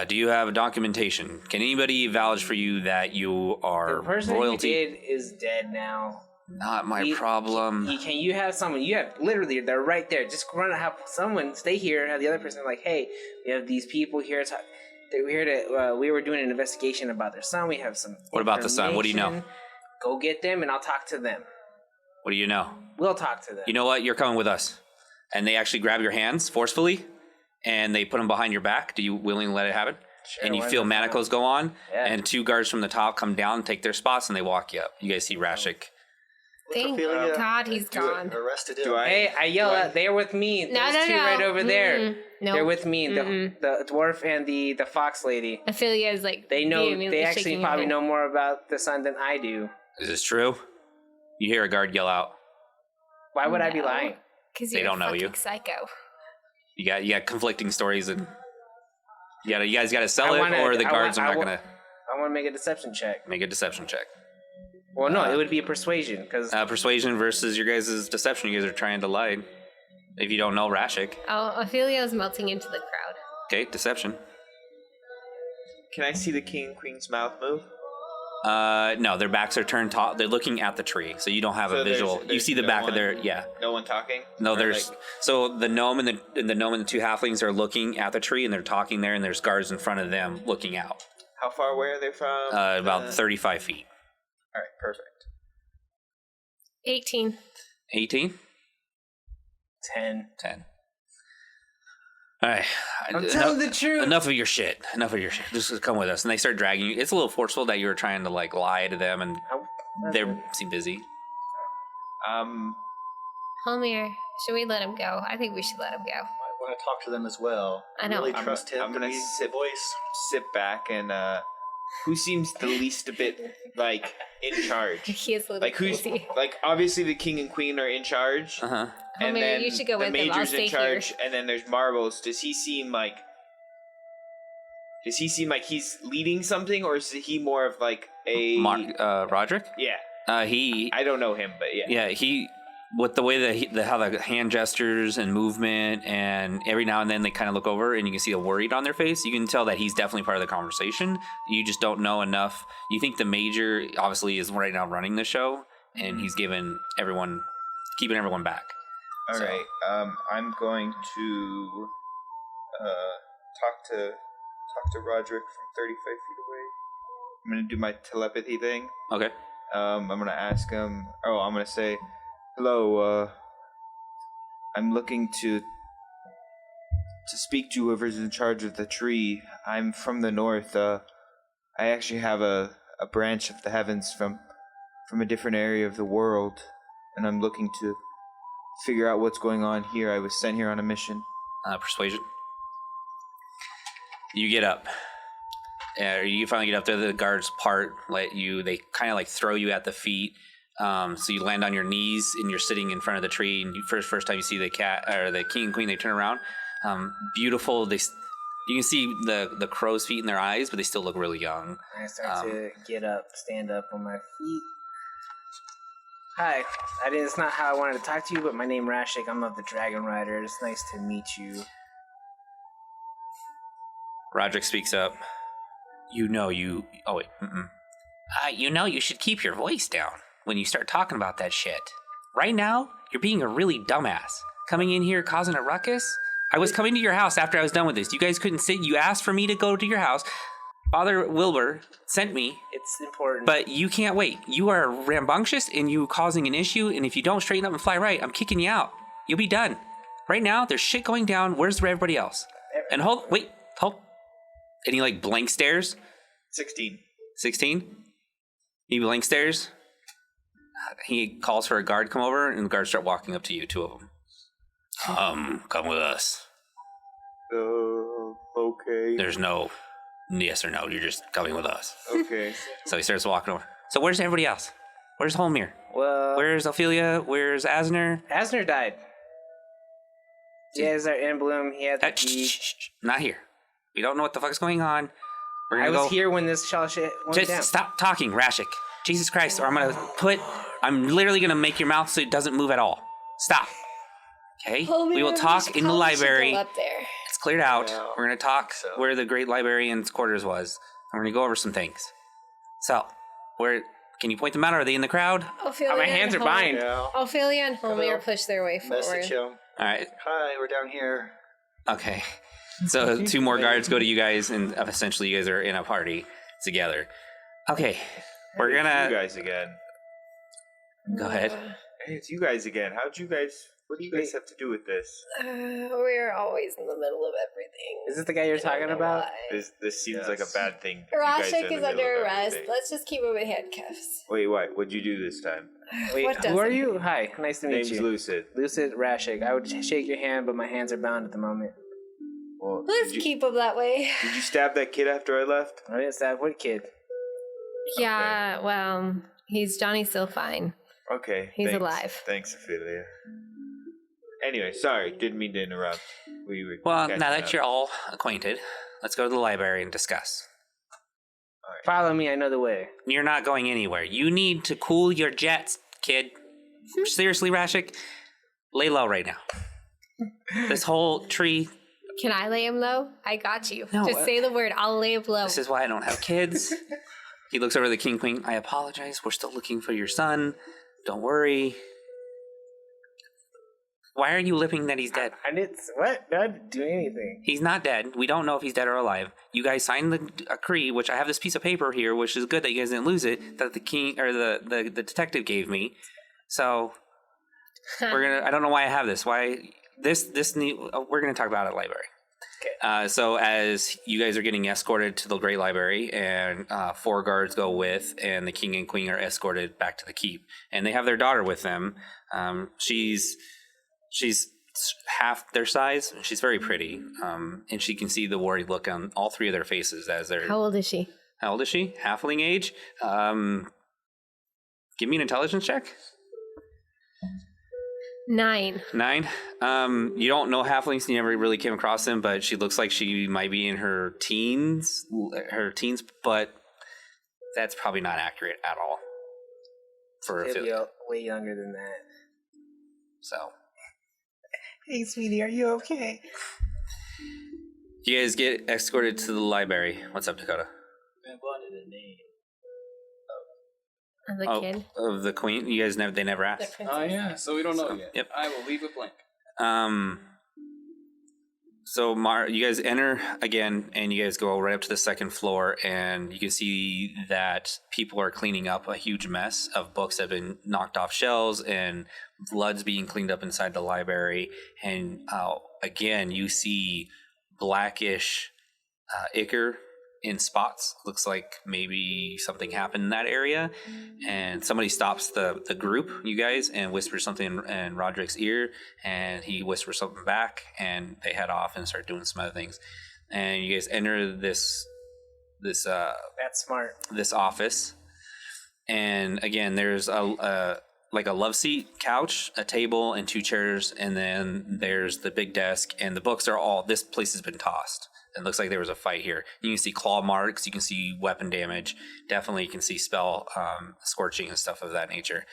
Do you have documentation? Can anybody vouch for you that you are The person royalty? who did is dead now. Not my problem. Can you have someone? You have literally, they're right there. Just run and have someone stay here. Have the other person like, hey, we have these people here. We're here to. We were doing an investigation about their son. We have some. What about the son? What do you know? information. Go get them, and I'll talk to them. What do you know? We'll talk to them. You know what? You're coming with us. And they actually grab your hands forcefully, and they put them behind your back. Do you willingly let it happen? Sure, and you why feel not? manacles go on, Yeah. and two guards from the top come down, take their spots, and they walk you up. You guys see Rashik. Thank God he's gone. Arrested him. Do I? Hey, I yell out. They're with me. Those two right over there. No. They're with me. The dwarf and the fox lady. Ophelia is like They know. vehemently They actually shaking her probably head. know more about the son than I do. Is this true? You hear a guard yell out. Why would I be No. lying? Because They you're don't know a you. fucking psycho. You got conflicting stories, and you guys got to sell it, or the guards are not gonna I want to make a deception check. make a deception check. Well, no, it would be a persuasion because Persuasion versus your guys' deception. You guys are trying to lie. If you don't know Rashik, Oh, Ophelia is melting into the crowd. okay, deception. Can I see the king and queen's mouth move? No, their backs are turned. They're looking at the tree, so you don't have So a visual. there's You see the no back one- of their No one talking? No, Or, there's like, so the gnome and the two halflings are looking at the tree, and they're talking there, and there's guards in front of them looking out. how far away are they from? About 35 feet. All right, perfect. 18. 18? 10. 10. All right. I'm telling the truth. Enough of your shit. Just come with us. And they start dragging you. It's a little forceful that you were trying to like lie to them, and they seem busy. Holmir, should we let him go? I think we should let him go. I want to talk to them as well. I know. Really trust him. I'm gonna to be sit- the voice. Sit back and who seems the least a bit like in charge? He is a little Like who's crazy. like obviously the king and queen are in charge. Uh huh. And Homer, then you should go the with them. I'll major's stay in charge, here. and then there's Marbles. Does he seem like he's leading something, or is he more of like a Roderick? Yeah, He. I don't know him, but yeah. Yeah, he. With the way that how the hand gestures and movement, and every now and then they kind of look over, and you can see a worried on their face. You can tell that he's definitely part of the conversation. You just don't know enough. You think the major obviously is right now running the show, and he's keeping everyone back. All So- right. I'm going to talk to Roderick from 35 feet away. I'm gonna do my telepathy thing. Okay. I'm gonna ask him. Oh, I'm gonna say, "Hello. I'm looking to speak to whoever's in charge of the tree. I'm from the north. I actually have a branch of the heavens from a different area of the world, and I'm looking to figure out what's going on here. I was sent here on a mission. Persuasion. You get up. You finally get up there. The guards they kind of like throw you at the feet. So you land on your knees and you're sitting in front of the tree. And first time you see the cat or the king and queen, they turn around. Beautiful. You can see the crow's feet in their eyes, but they still look really young. I start to stand up on my feet. Hi, it's not how I wanted to talk to you, but my name is Rashik. I'm of the Dragon Rider. It's nice to meet you. Roderick speaks up. You should keep your voice down when you start talking about that shit. Right now, you're being a really dumbass. Coming in here causing a ruckus? I was coming to your house after I was done with this. You guys couldn't sit. You asked for me to go to your house. Father Wilbur sent me. It's important. But you can't wait. You are rambunctious and you causing an issue. And if you don't straighten up and fly right, I'm kicking you out. You'll be done. Right now, there's shit going down. Where's everybody else? And hold. And he blank stares. 16. 16? He blank stares. He calls for a guard to come over, and the guards start walking up to you, 2 of them. Come with us. Okay. There's no yes or no. You're just coming with us. Okay. So he starts walking over. So where's everybody else? Where's Holmir? Well, where's Ophelia? Where's Asner? Asner died. He has our emblem. He had the... Not here. We don't know what the fuck's going on. I was here when this shit went down. Stop talking, Rashik. Jesus Christ, or I'm literally gonna make your mouth so it doesn't move at all. Stop. Okay? We will talk in the library. Up there. It's cleared out. Yeah, we're gonna talk where the great librarian's quarters was. We're gonna go over some things. So, can you point them out? Are they in the crowd? My hands are bind. Yeah. Ophelia and Homer push their way forward. Message him. All right. Hi, we're down here. Okay. So 2 more guards go to you guys, and essentially you guys are in a party together. Okay. We're gonna... You guys again. Go ahead. Hey, it's you guys again. What do you guys have to do with this? We're always in the middle of everything. Is this the guy you're talking about? This seems like a bad thing. Rashik is under arrest. Let's just keep him in handcuffs. Wait, what? What'd you do this time? Wait, who are you? Hi, nice to meet you. Name's Lucid. Lucid Rashik. I would shake your hand, but my hands are bound at the moment. Well, let's keep him that way. Did you stab that kid after I left? I didn't stab what kid? Yeah, okay. Well, Johnny's still fine. Okay. He's alive. Thanks, Ophelia. Anyway, sorry, didn't mean to interrupt. Well, now that you're all acquainted, let's go to the library and discuss. All right. Follow me, I know the way. You're not going anywhere. You need to cool your jets, kid. Seriously, Rashik, lay low right now. This whole tree... Can I lay him low? I got you. No, just say the word. I'll lay him low. This is why I don't have kids. He looks over at the king queen. I apologize. We're still looking for your son. Don't worry. Why are you lipping that he's dead? I didn't. What? I didn't do anything. He's not dead. We don't know if he's dead or alive. You guys signed a decree, which I have this piece of paper here, which is good that you guys didn't lose it. That the king or the detective gave me. So we're gonna. I don't know why I have this. Why this? We're gonna talk about it at library. Okay. So as you guys are getting escorted to the Great Library, and 4 guards go with, and the king and queen are escorted back to the keep, and they have their daughter with them. She's half their size. She's very pretty, and she can see the worried look on all 3 of their faces as they're. How old is she? Halfling age. Give me an intelligence check. 9. 9. You don't know halflings. You never really came across them, but she looks like she might be in her teens. But that's probably not accurate at all. She'll be way younger than that. So. Hey, sweetie, are you okay? You guys get escorted to the library. What's up, Dakota? I wanted a name. Of the kid? Of the queen? You guys they never asked. Oh, yeah, so we don't know yet. Yep. I will leave it blank. So you guys enter again, and you guys go right up to the 2nd floor, and you can see that people are cleaning up a huge mess of books that have been knocked off shelves, and blood's being cleaned up inside the library. And again, you see blackish ichor in spots. Looks like maybe something happened in that area, and somebody stops the group, you guys, and whispers something in Roderick's ear, and he whispers something back, and they head off and start doing some other things. And you guys enter this That's smart. this office, and again, there's a like a love seat, couch, a table, and 2 chairs, and then there's the big desk, and the books are all. This place has been tossed. It looks like there was a fight here. You can see claw marks. You can see weapon damage. Definitely, you can see spell scorching and stuff of that nature.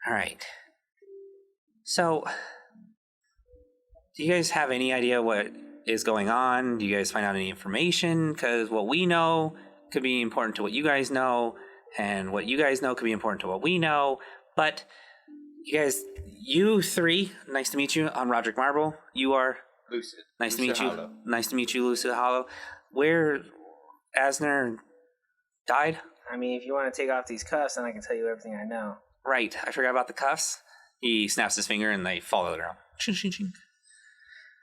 All right. So, do you guys have any idea what is going on? Do you guys find out any information? Because what we know could be important to what you guys know, and what you guys know could be important to what we know. But you guys, you 3, nice to meet you. I'm Roderick Marble. You are Lucid. Nice to Lucid meet Hollow. you. Nice to meet you, Lucid Hollow. Where Asner died? I mean, if you want to take off these cuffs, then I can tell you everything I know. Right. I forgot about the cuffs. He snaps his finger and they fall to the ground. Ching, ching, ching.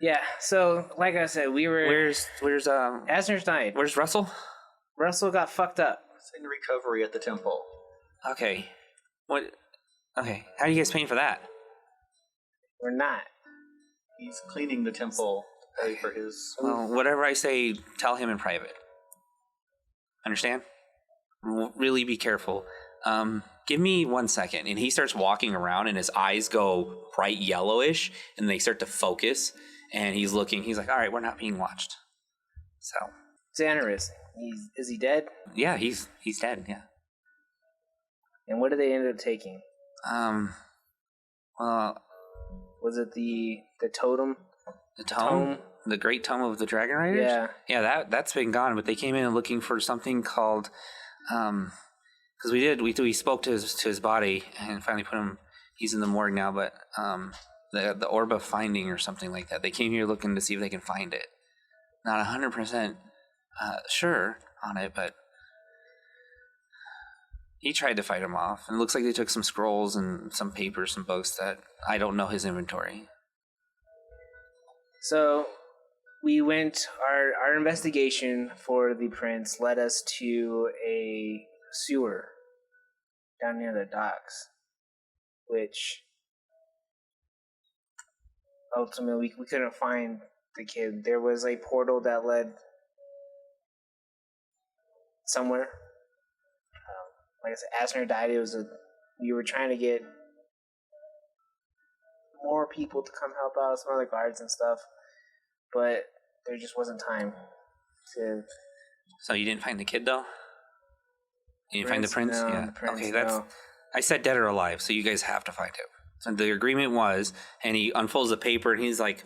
Yeah, so, like I said, we were... Where's Asner's died. Where's Russell? Russell got fucked up. It's in recovery at the temple. Okay. What? Okay. How are you guys paying for that? We're not. He's cleaning the temple to pay for his... Well, whatever I say, tell him in private. Understand? Really be careful. Give me 1 second. And he starts walking around and his eyes go bright yellowish and they start to focus. And he's looking. He's like, all right, we're not being watched. So. Xanaris. Is he dead? Yeah, he's dead, yeah. And what did they end up taking? Well, Was it the totem? the tome? The Great Tome of the Dragon Riders? Yeah. Yeah, that's been gone, but they came in looking for something called, because we spoke to his body and finally put him, he's in the morgue now, but the Orb of Finding or something like that. They came here looking to see if they can find it. Not 100% sure on it, but he tried to fight him off. And it looks like they took some scrolls and some papers, some books that I don't know his inventory. So we went, our investigation for the prince led us to a sewer down near the docks, which ultimately we couldn't find the kid. There was a portal that led somewhere. Like I said, Asner died. We were trying to get more people to come help out, some other guards and stuff, but there just wasn't time to. So you didn't find the kid though? You didn't find the prince? No, Yeah. the prince, Okay, that's. no. I said dead or alive, so you guys have to find him. So the agreement was, and he unfolds the paper, and he's like,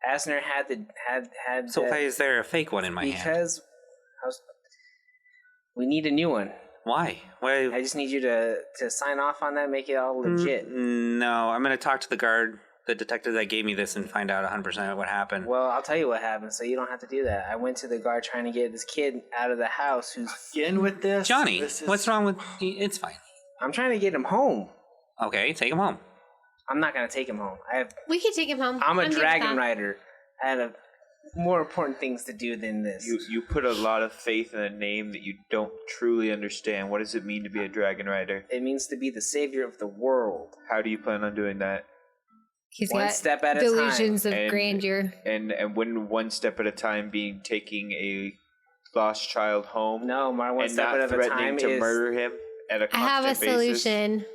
Asner had. "So why is there a fake one in my hand? Because we need a new one. Why? Why? I just need you to sign off on that, make it all legit. No, I'm going to talk to the detective that gave me this, and find out 100% what happened. Well, I'll tell you what happened, so you don't have to do that. I went to the guard trying to get this kid out of the house. Who's Again with this? Johnny, This is- what's wrong with? It's fine. I'm trying to get him home. Okay, take him home. I'm not gonna take him home. We could take him home. I'm a good with dragon that. rider. I have more important things to do than this. You put a lot of faith in a name that you don't truly understand. What does it mean to be a dragon rider? It means to be the savior of the world. How do you plan on doing that? He's One got step at a delusions of And- grandeur. And wouldn't one step at a time being taking a lost child home No, my one and step not at a threatening time to is. murder him at a I have a constant basis? solution.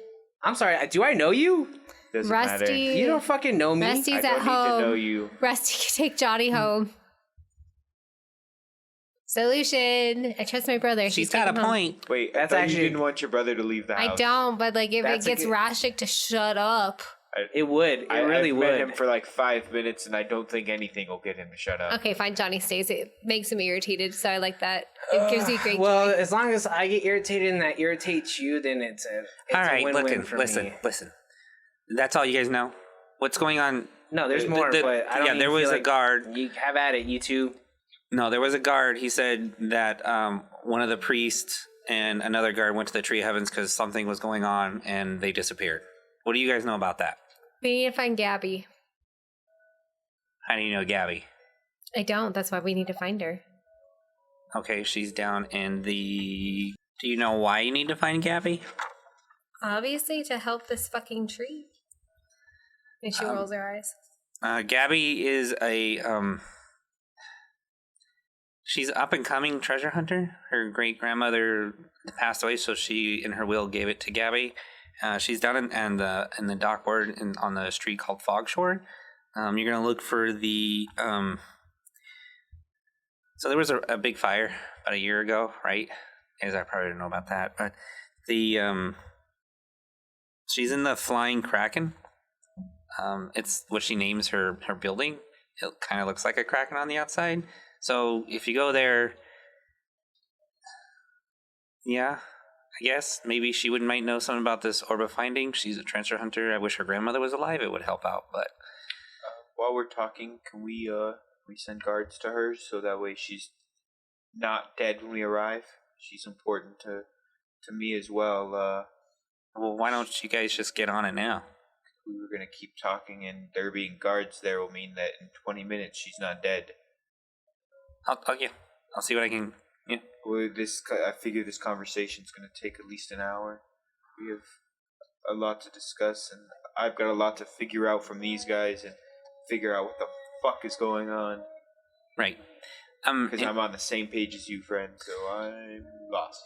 I'm sorry. Do I know you? Doesn't Rusty. matter. You don't fucking know me. Rusty's I don't at need to know home. you. Rusty can take Johnny home. Solution. I trust my brother. She's Take got a him home. point. Wait, That's I thought actually- you didn't want your brother to leave the house. I don't, but like if That's it a gets good- Rashik to shut up. It would. It really I've would. met him for like 5 minutes, and I don't think anything will get him to shut up. Okay, fine. Johnny stays. It makes him irritated, so I like that. It gives you great Well, joy. as long as I get irritated and that irritates you, then it's All a right, win-win for me. listen. That's all you guys know. What's going on? No, there's more, but I don't. Yeah, even there was feel a like guard. You have at it, you two. No, there was a guard. He said that one of the priests and another guard went to the Tree of Heavens because something was going on, and they disappeared. What do you guys know about that? We need to find Gabby. How do you know Gabby? I don't. That's why we need to find her. Okay, she's down in the... Do you know why you need to find Gabby? Obviously, to help this fucking tree. And she rolls her eyes. Gabby is a... She's up and coming treasure hunter. Her great grandmother passed away, so she, in her will, gave it to Gabby. She's down in the dock board on the street called Fogshore. You're gonna look for the. So there was a big fire about a year ago, right? As I probably didn't know about that, but the she's in the Flying Kraken. It's what she names her building. It kind of looks like a kraken on the outside. So if you go there, yeah, I guess maybe she might know something about this orb of finding. She's a treasure hunter. I wish her grandmother was alive. It would help out. But while we're talking, can we send guards to her so that way she's not dead when we arrive? She's important to me as well. Well, why don't you guys just get on it now? We were gonna keep talking, and there being guards there will mean that in 20 minutes she's not dead. I'll see what I can. Yeah. Well, I figure this conversation's gonna take at least an hour. We have a lot to discuss, and I've got a lot to figure out from these guys and figure out what the fuck is going on. Right. Because I'm on the same page as you, friend. So I'm lost.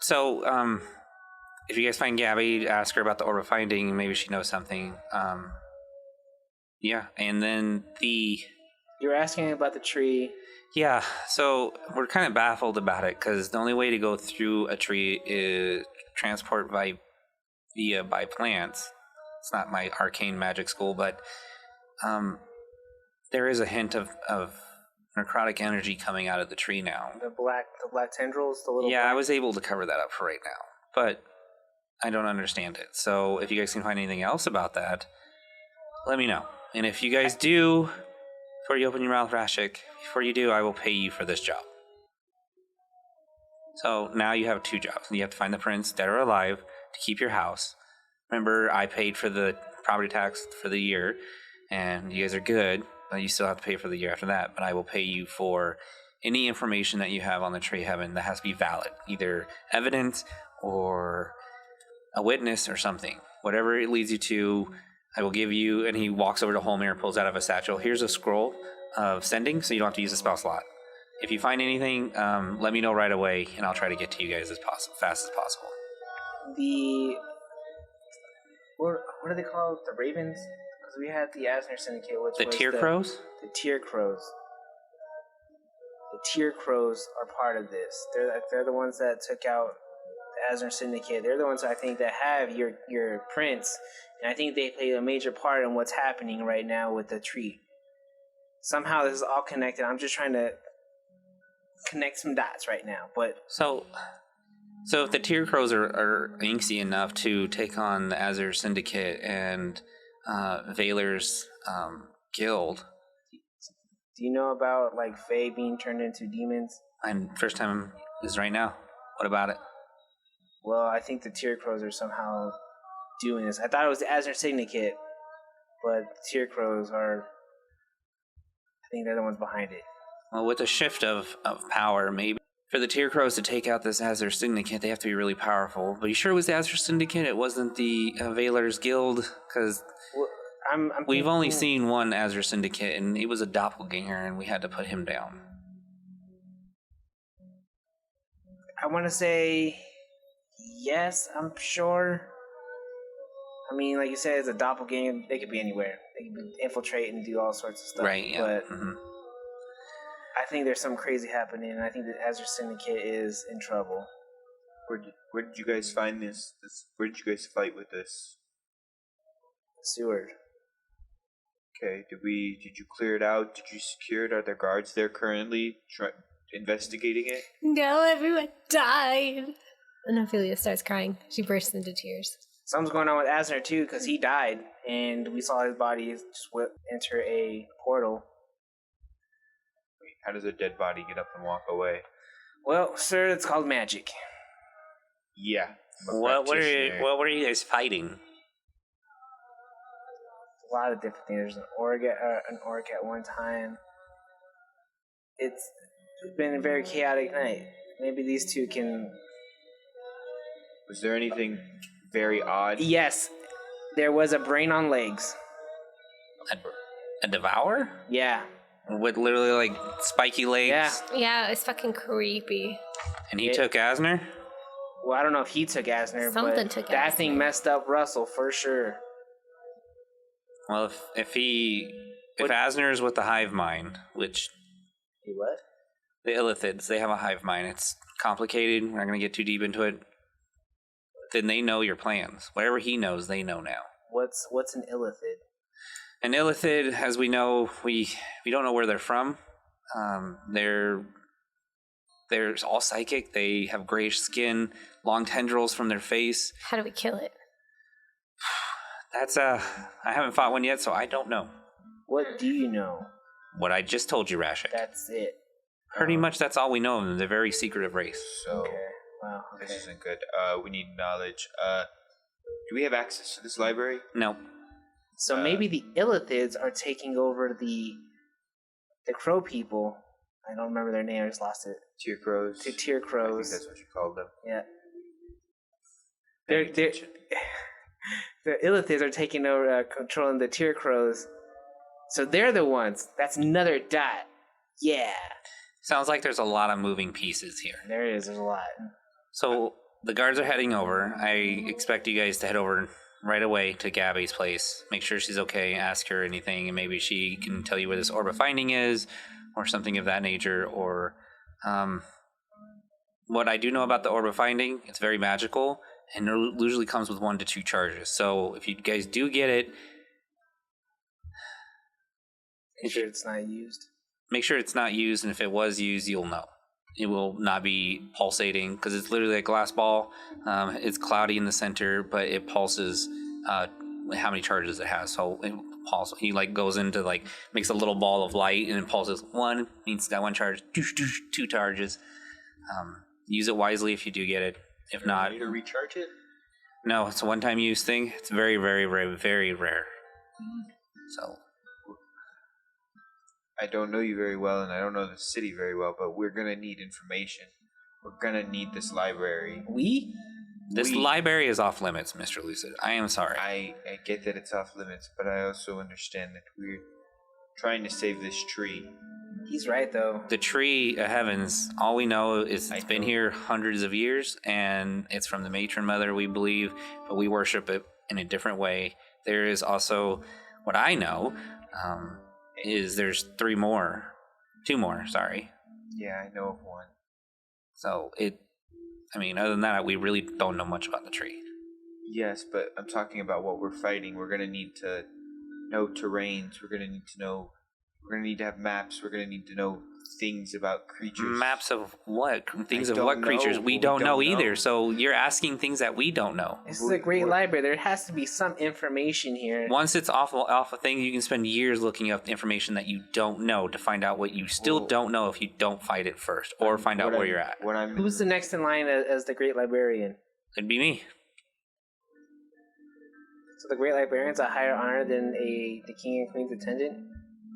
So, if you guys find Gabby, ask her about the orb of finding. Maybe she knows something. Yeah, and then You're asking about the tree. Yeah, so we're kind of baffled about it because the only way to go through a tree is transport by plants. It's not my arcane magic school, but there is a hint of necrotic energy coming out of the tree now. The black tendrils, the little. Yeah, black... I was able to cover that up for right now, but I don't understand it. So if you guys can find anything else about that, let me know. And if you guys do, before you open your mouth, Rashik, before you do, I will pay you for this job. So now you have 2 jobs. You have to find the prince, dead or alive, to keep your house. Remember, I paid for the property tax for the year, and you guys are good, but you still have to pay for the year after that. But I will pay you for any information that you have on the tree heaven that has to be valid, either evidence or a witness or something. Whatever it leads you to, I will give you. And he walks over to Holmir, pulls out of a satchel. Here's a scroll of sending, so you don't have to use a spell slot. If you find anything, let me know right away, and I'll try to get to you guys as fast as possible. What are they called? The Ravens? Because we had the Asner Syndicate, which the was Tear Crows? The Tear Crows. The Tear Crows are part of this. They're the ones that took out the Asner Syndicate. They're the ones I think that have your prince, and I think they play a major part in what's happening right now with the tree. Somehow this is all connected. I'm just trying to connect some dots right now, but so if the Tear Crows are angsty enough to take on the Azure Syndicate and Vaylor's guild, do you know about like Fae being turned into demons? And first time is right now. What about it? Well, I think the Tear Crows are somehow doing this. I thought it was the Azure Syndicate, but the Tear Crows are. I think they're the ones behind it. Well, with a shift of power, maybe. For the Tear Crows to take out this Azure Syndicate, they have to be really powerful. But you sure it was the Azure Syndicate? It wasn't the Vaylor's Guild? Because we've only seen one Azure Syndicate, and he was a doppelganger, and we had to put him down. I want to say yes, I'm sure. I mean, like you said, it's a doppelganger. They could be anywhere. They could infiltrate and do all sorts of stuff. Right, yeah. But I think there's something crazy happening, and I think the Azure Syndicate is in trouble. Where did you guys find this? Where did you guys fight with this? Seward. Okay, did you clear it out? Did you secure it? Are there guards there currently investigating it? No, everyone died. And Ophelia starts crying. She bursts into tears. Something's going on with Asner too, because he died, and we saw his body just enter a portal. Wait, how does a dead body get up and walk away? Well, sir, it's called magic. Yeah. What were you guys fighting? A lot of different things. There's an orc at one time. It's been a very chaotic night. Maybe these two can... Was there anything very odd? Yes, there was a brain on legs. A devour? Yeah. With literally like spiky legs? Yeah. Yeah, it's fucking creepy. And he took Asner? Well, I don't know if he took Asner, Something but took that Asner. thing messed up Russell for sure. Well, if Asner's with the hive mind, which He what? the Illithids, they have a hive mind. It's complicated. We're not going to get too deep into it. Then they know your plans. Whatever he knows, they know now. What's an illithid? An Illithid, as we know, we don't know where they're from. They're all psychic. They have grayish skin, long tendrils from their face. How do we kill it? That's I haven't fought one yet, so I don't know. What do you know? What I just told you, Rashik. That's it. Pretty much that's all we know of them. They're a very secretive race. So Okay. Wow. Okay. this isn't good. We need knowledge. Do we have access to this library? No. So maybe the illithids are taking over the crow people. I don't remember their name. I just lost it. Tear crows. Tear I think crows. that's what you called them. Yeah. They're the illithids are taking over, controlling the tear crows. So they're the ones. That's another dot. Yeah. Sounds like there's a lot of moving pieces here. There it is. There's a lot. So the guards are heading over. I expect you guys to head over right away to Gabby's place. Make sure she's okay. Ask her anything, and maybe she can tell you where this orb of finding is, or something of that nature. Or what I do know about the orb of finding, it's very magical, and it usually comes with 1 to 2 charges. So if you guys do get it, Make sure it's not used. make sure it's not used, and if it was used, you'll know. It will not be pulsating, because it's literally a glass ball. It's cloudy in the center, but it pulses how many charges it has. So it pulses. He goes into makes a little ball of light, and it pulses. 1 means got 1 charge. 2 charges. Use it wisely if you do get it. If not, Need to recharge it? no, it's a one-time use thing. It's very, very, very, very rare. So I don't know you very well, and I don't know the city very well, but we're gonna need information. We're gonna need this library. this library is off limits, Mr. Lucid. I am sorry. I get that it's off limits, but I also understand that we're trying to save this tree. He's right, though. The tree of heavens, all we know is it's been know. here hundreds of years, and it's from the matron mother, we believe, but we worship it in a different way. There is also, what I know, is there's 2 more, sorry. Yeah, I know of one. So other than that, we really don't know much about the tree. Yes, but I'm talking about what we're fighting. We're gonna need to know terrains. We're gonna need to have maps. We're gonna need to know things about creatures. Maps of what? Things I of don't what creatures? know. We We don't know don't either. know. So you're asking things that we don't know. This is a great library. There has to be some information here. Once it's off a thing, you can spend years looking up information that you don't know to find out what you still don't know if you don't fight it first, or find out where you're at. Who's the next in line as the great librarian? It'd be me. So the great librarian's a higher honor than the king and queen's attendant?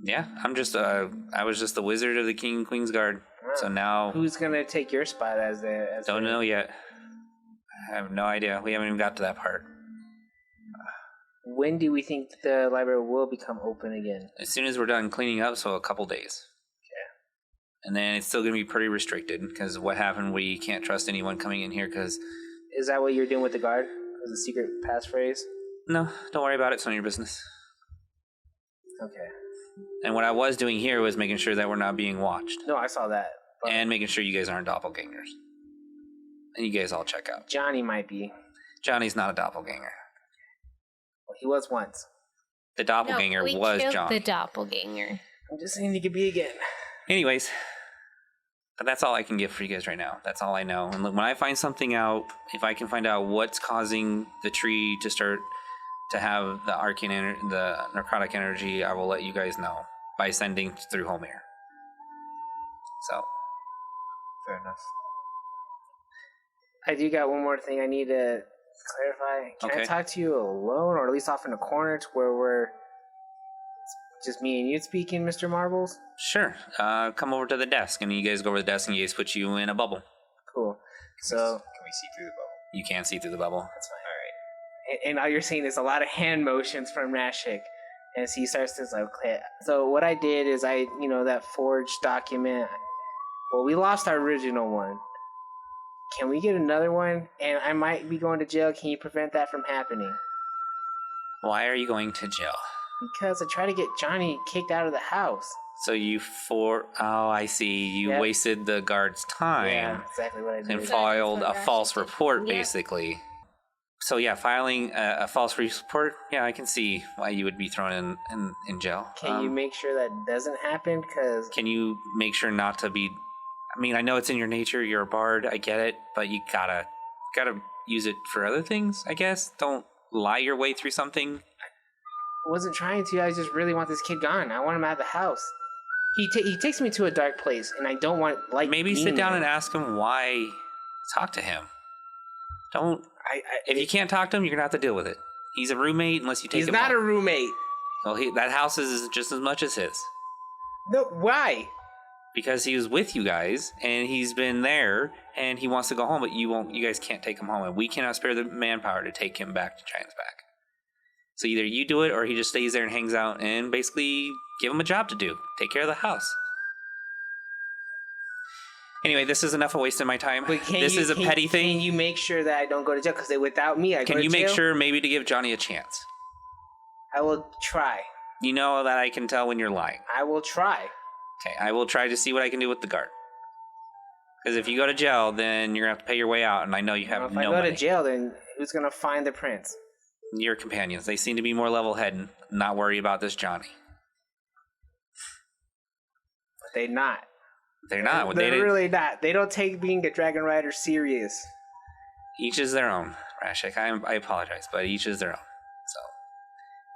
Yeah, I was just the wizard of the king and queen's guard. So now, Who's gonna take your spot as don't know yet. I have no idea. We haven't even got to that part. When do we think the library will become open again? As soon as we're done cleaning up, so a couple days. Okay. And then it's still going to be pretty restricted, because what happened, we can't trust anyone coming in here, because... Is that what you're doing with the guard? As a secret passphrase? No, don't worry about it. It's none of your business. Okay. And what I was doing here was making sure that we're not being watched. No, I saw that. But And making sure you guys aren't doppelgangers. And you guys all check out. Johnny might be. Johnny's not a doppelganger. Well, he was once. The doppelganger we was killed Johnny. the doppelganger. I'm just saying he could be again. Anyways, but that's all I can give for you guys right now. That's all I know. And when I find something out, if I can find out what's causing the tree to start to have the the necrotic energy, I will let you guys know by sending through Homer. So, Fair enough. I do got one more thing I need to clarify. Can I Okay. talk to you alone, or at least off in a corner, to where we're just me and you speaking, Mr. Marbles? Sure. Come over to the desk, and you guys go over to the desk, and you guys put you in a bubble. Cool. So Can we see through the bubble? You can't see through the bubble. that's fine. All right. And all you're seeing is a lot of hand motions from Rashik as he starts to like. Okay. So what I did is that forged document. Well, we lost our original one. Can we get another one? And I might be going to jail. Can you prevent that from happening? Why are you going to jail? Because I tried to get Johnny kicked out of the house. So oh, I see. You Yep. wasted the guard's time. Yeah, exactly what I did. And That's filed what a Rashik false did. report, Yep. basically. So yeah, filing a false report. Yeah, I can see why you would be thrown in jail. Can you make sure that doesn't happen? Because Can you make sure not to be? I mean, I know it's in your nature. You're a bard. I get it, but you gotta use it for other things. I guess. Don't lie your way through something. I wasn't trying to. I just really want this kid gone. I want him out of the house. He takes me to a dark place, and I don't want Maybe sit down and ask him why. Talk to him. Don't. If you can't talk to him, you're gonna have to deal with it. He's a roommate unless you take He's him not home. a roommate. Well, that house is just as much as his. No, why? Because he was with you guys and he's been there and he wants to go home, but you guys can't take him home, and we cannot spare the manpower to take him back to China's back. So either you do it or he just stays there and hangs out, and basically give him a job to do. Take care of the house. Anyway, this is enough of wasting my time. But This is a petty thing. Can you make sure that I don't go to jail? Because without me, I go Can to you jail? make sure maybe to give Johnny a chance? I will try. You know that I can tell when you're lying. I will try. Okay, I will try to see what I can do with the guard. Because if you go to jail, then you're going to have to pay your way out, and I know you have Well, if no I go money. to jail, then who's gonna find the prince? Your companions. They seem to be more level-headed, not worry about this Johnny. But they're not. They're not. They're really not. They don't take being a dragon rider serious. Each is their own, Rashik. I apologize, but each is their own.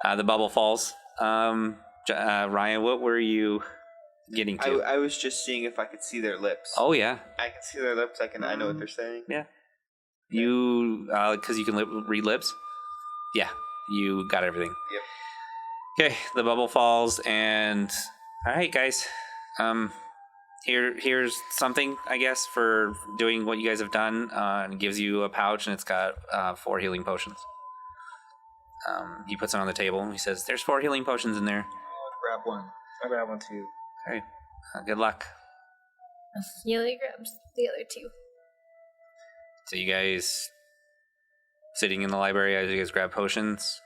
So, the bubble falls. Ryan, what were you getting to? I was just seeing if I could see their lips. Oh yeah, I can see their lips. I know what they're saying. yeah. You because you can read lips. Yeah, you got everything. Yep. Okay, the bubble falls, and all right, guys. Here's something, I guess, for doing what you guys have done. And it gives you a pouch, and it's got 4 healing potions. He puts it on the table, and he says, "There's 4 healing potions in there. Grab one. I grab one too. Okay, good luck." Yuli grabs the other 2. So you guys sitting in the library as you guys grab potions.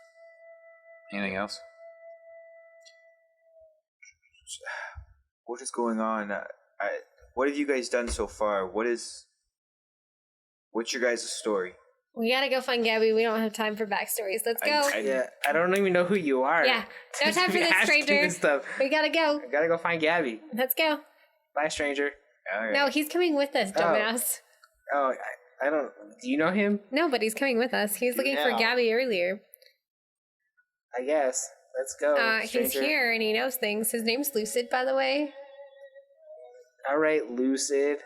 Anything else? What is going on? What have you guys done so far? What's your guys' story? We gotta go find Gabby. We don't have time for backstories. Let's go. Yeah, I don't even know who you are. Yeah, no time for this, Asking stranger. this stuff. We gotta go. I gotta go find Gabby. Let's go. Bye, stranger. All right. No, he's coming with us, dumbass. Oh, I don't. Do you know him? No, but he's coming with us. He was looking for Yeah. Gabby earlier. I guess. Let's go. He's stranger. here and he knows things. His name's Lucid, by the way. All right, Lucid.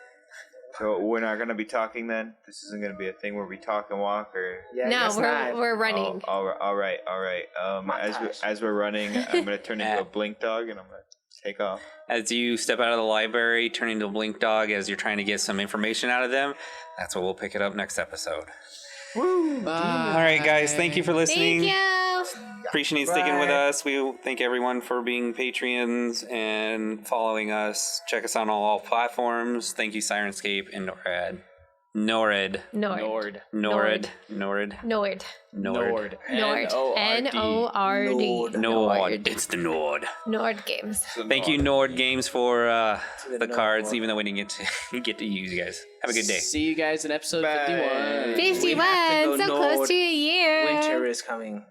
So we're not gonna be talking then. This isn't gonna be a thing where we talk and walk, or Yeah, I No, guess not. we're running. Oh, all right. Montage. As we're running, I'm gonna turn into a blink dog and I'm gonna take off. As you step out of the library, turn into a blink dog as you're trying to get some information out of them, that's what we'll pick it up next episode. Woo! All right, guys. Thank you for listening. Thank you. Appreciate you sticking with Bye. us. We thank everyone for being Patreons and following us. Check us on all platforms. Thank you, Sirenscape and NORAD. Nord. NORAD. Nord. Nord. Nord. N-O-R-D. N-O-R-D. Nord. It's the Nord. Nord Games. Thank you, Nord Games, for the the cards, Nord. even though we didn't get to use you guys. Have a good day. See you guys in episode Bye. 51. 51, We have to go so close Nord. to a year. Winter is coming.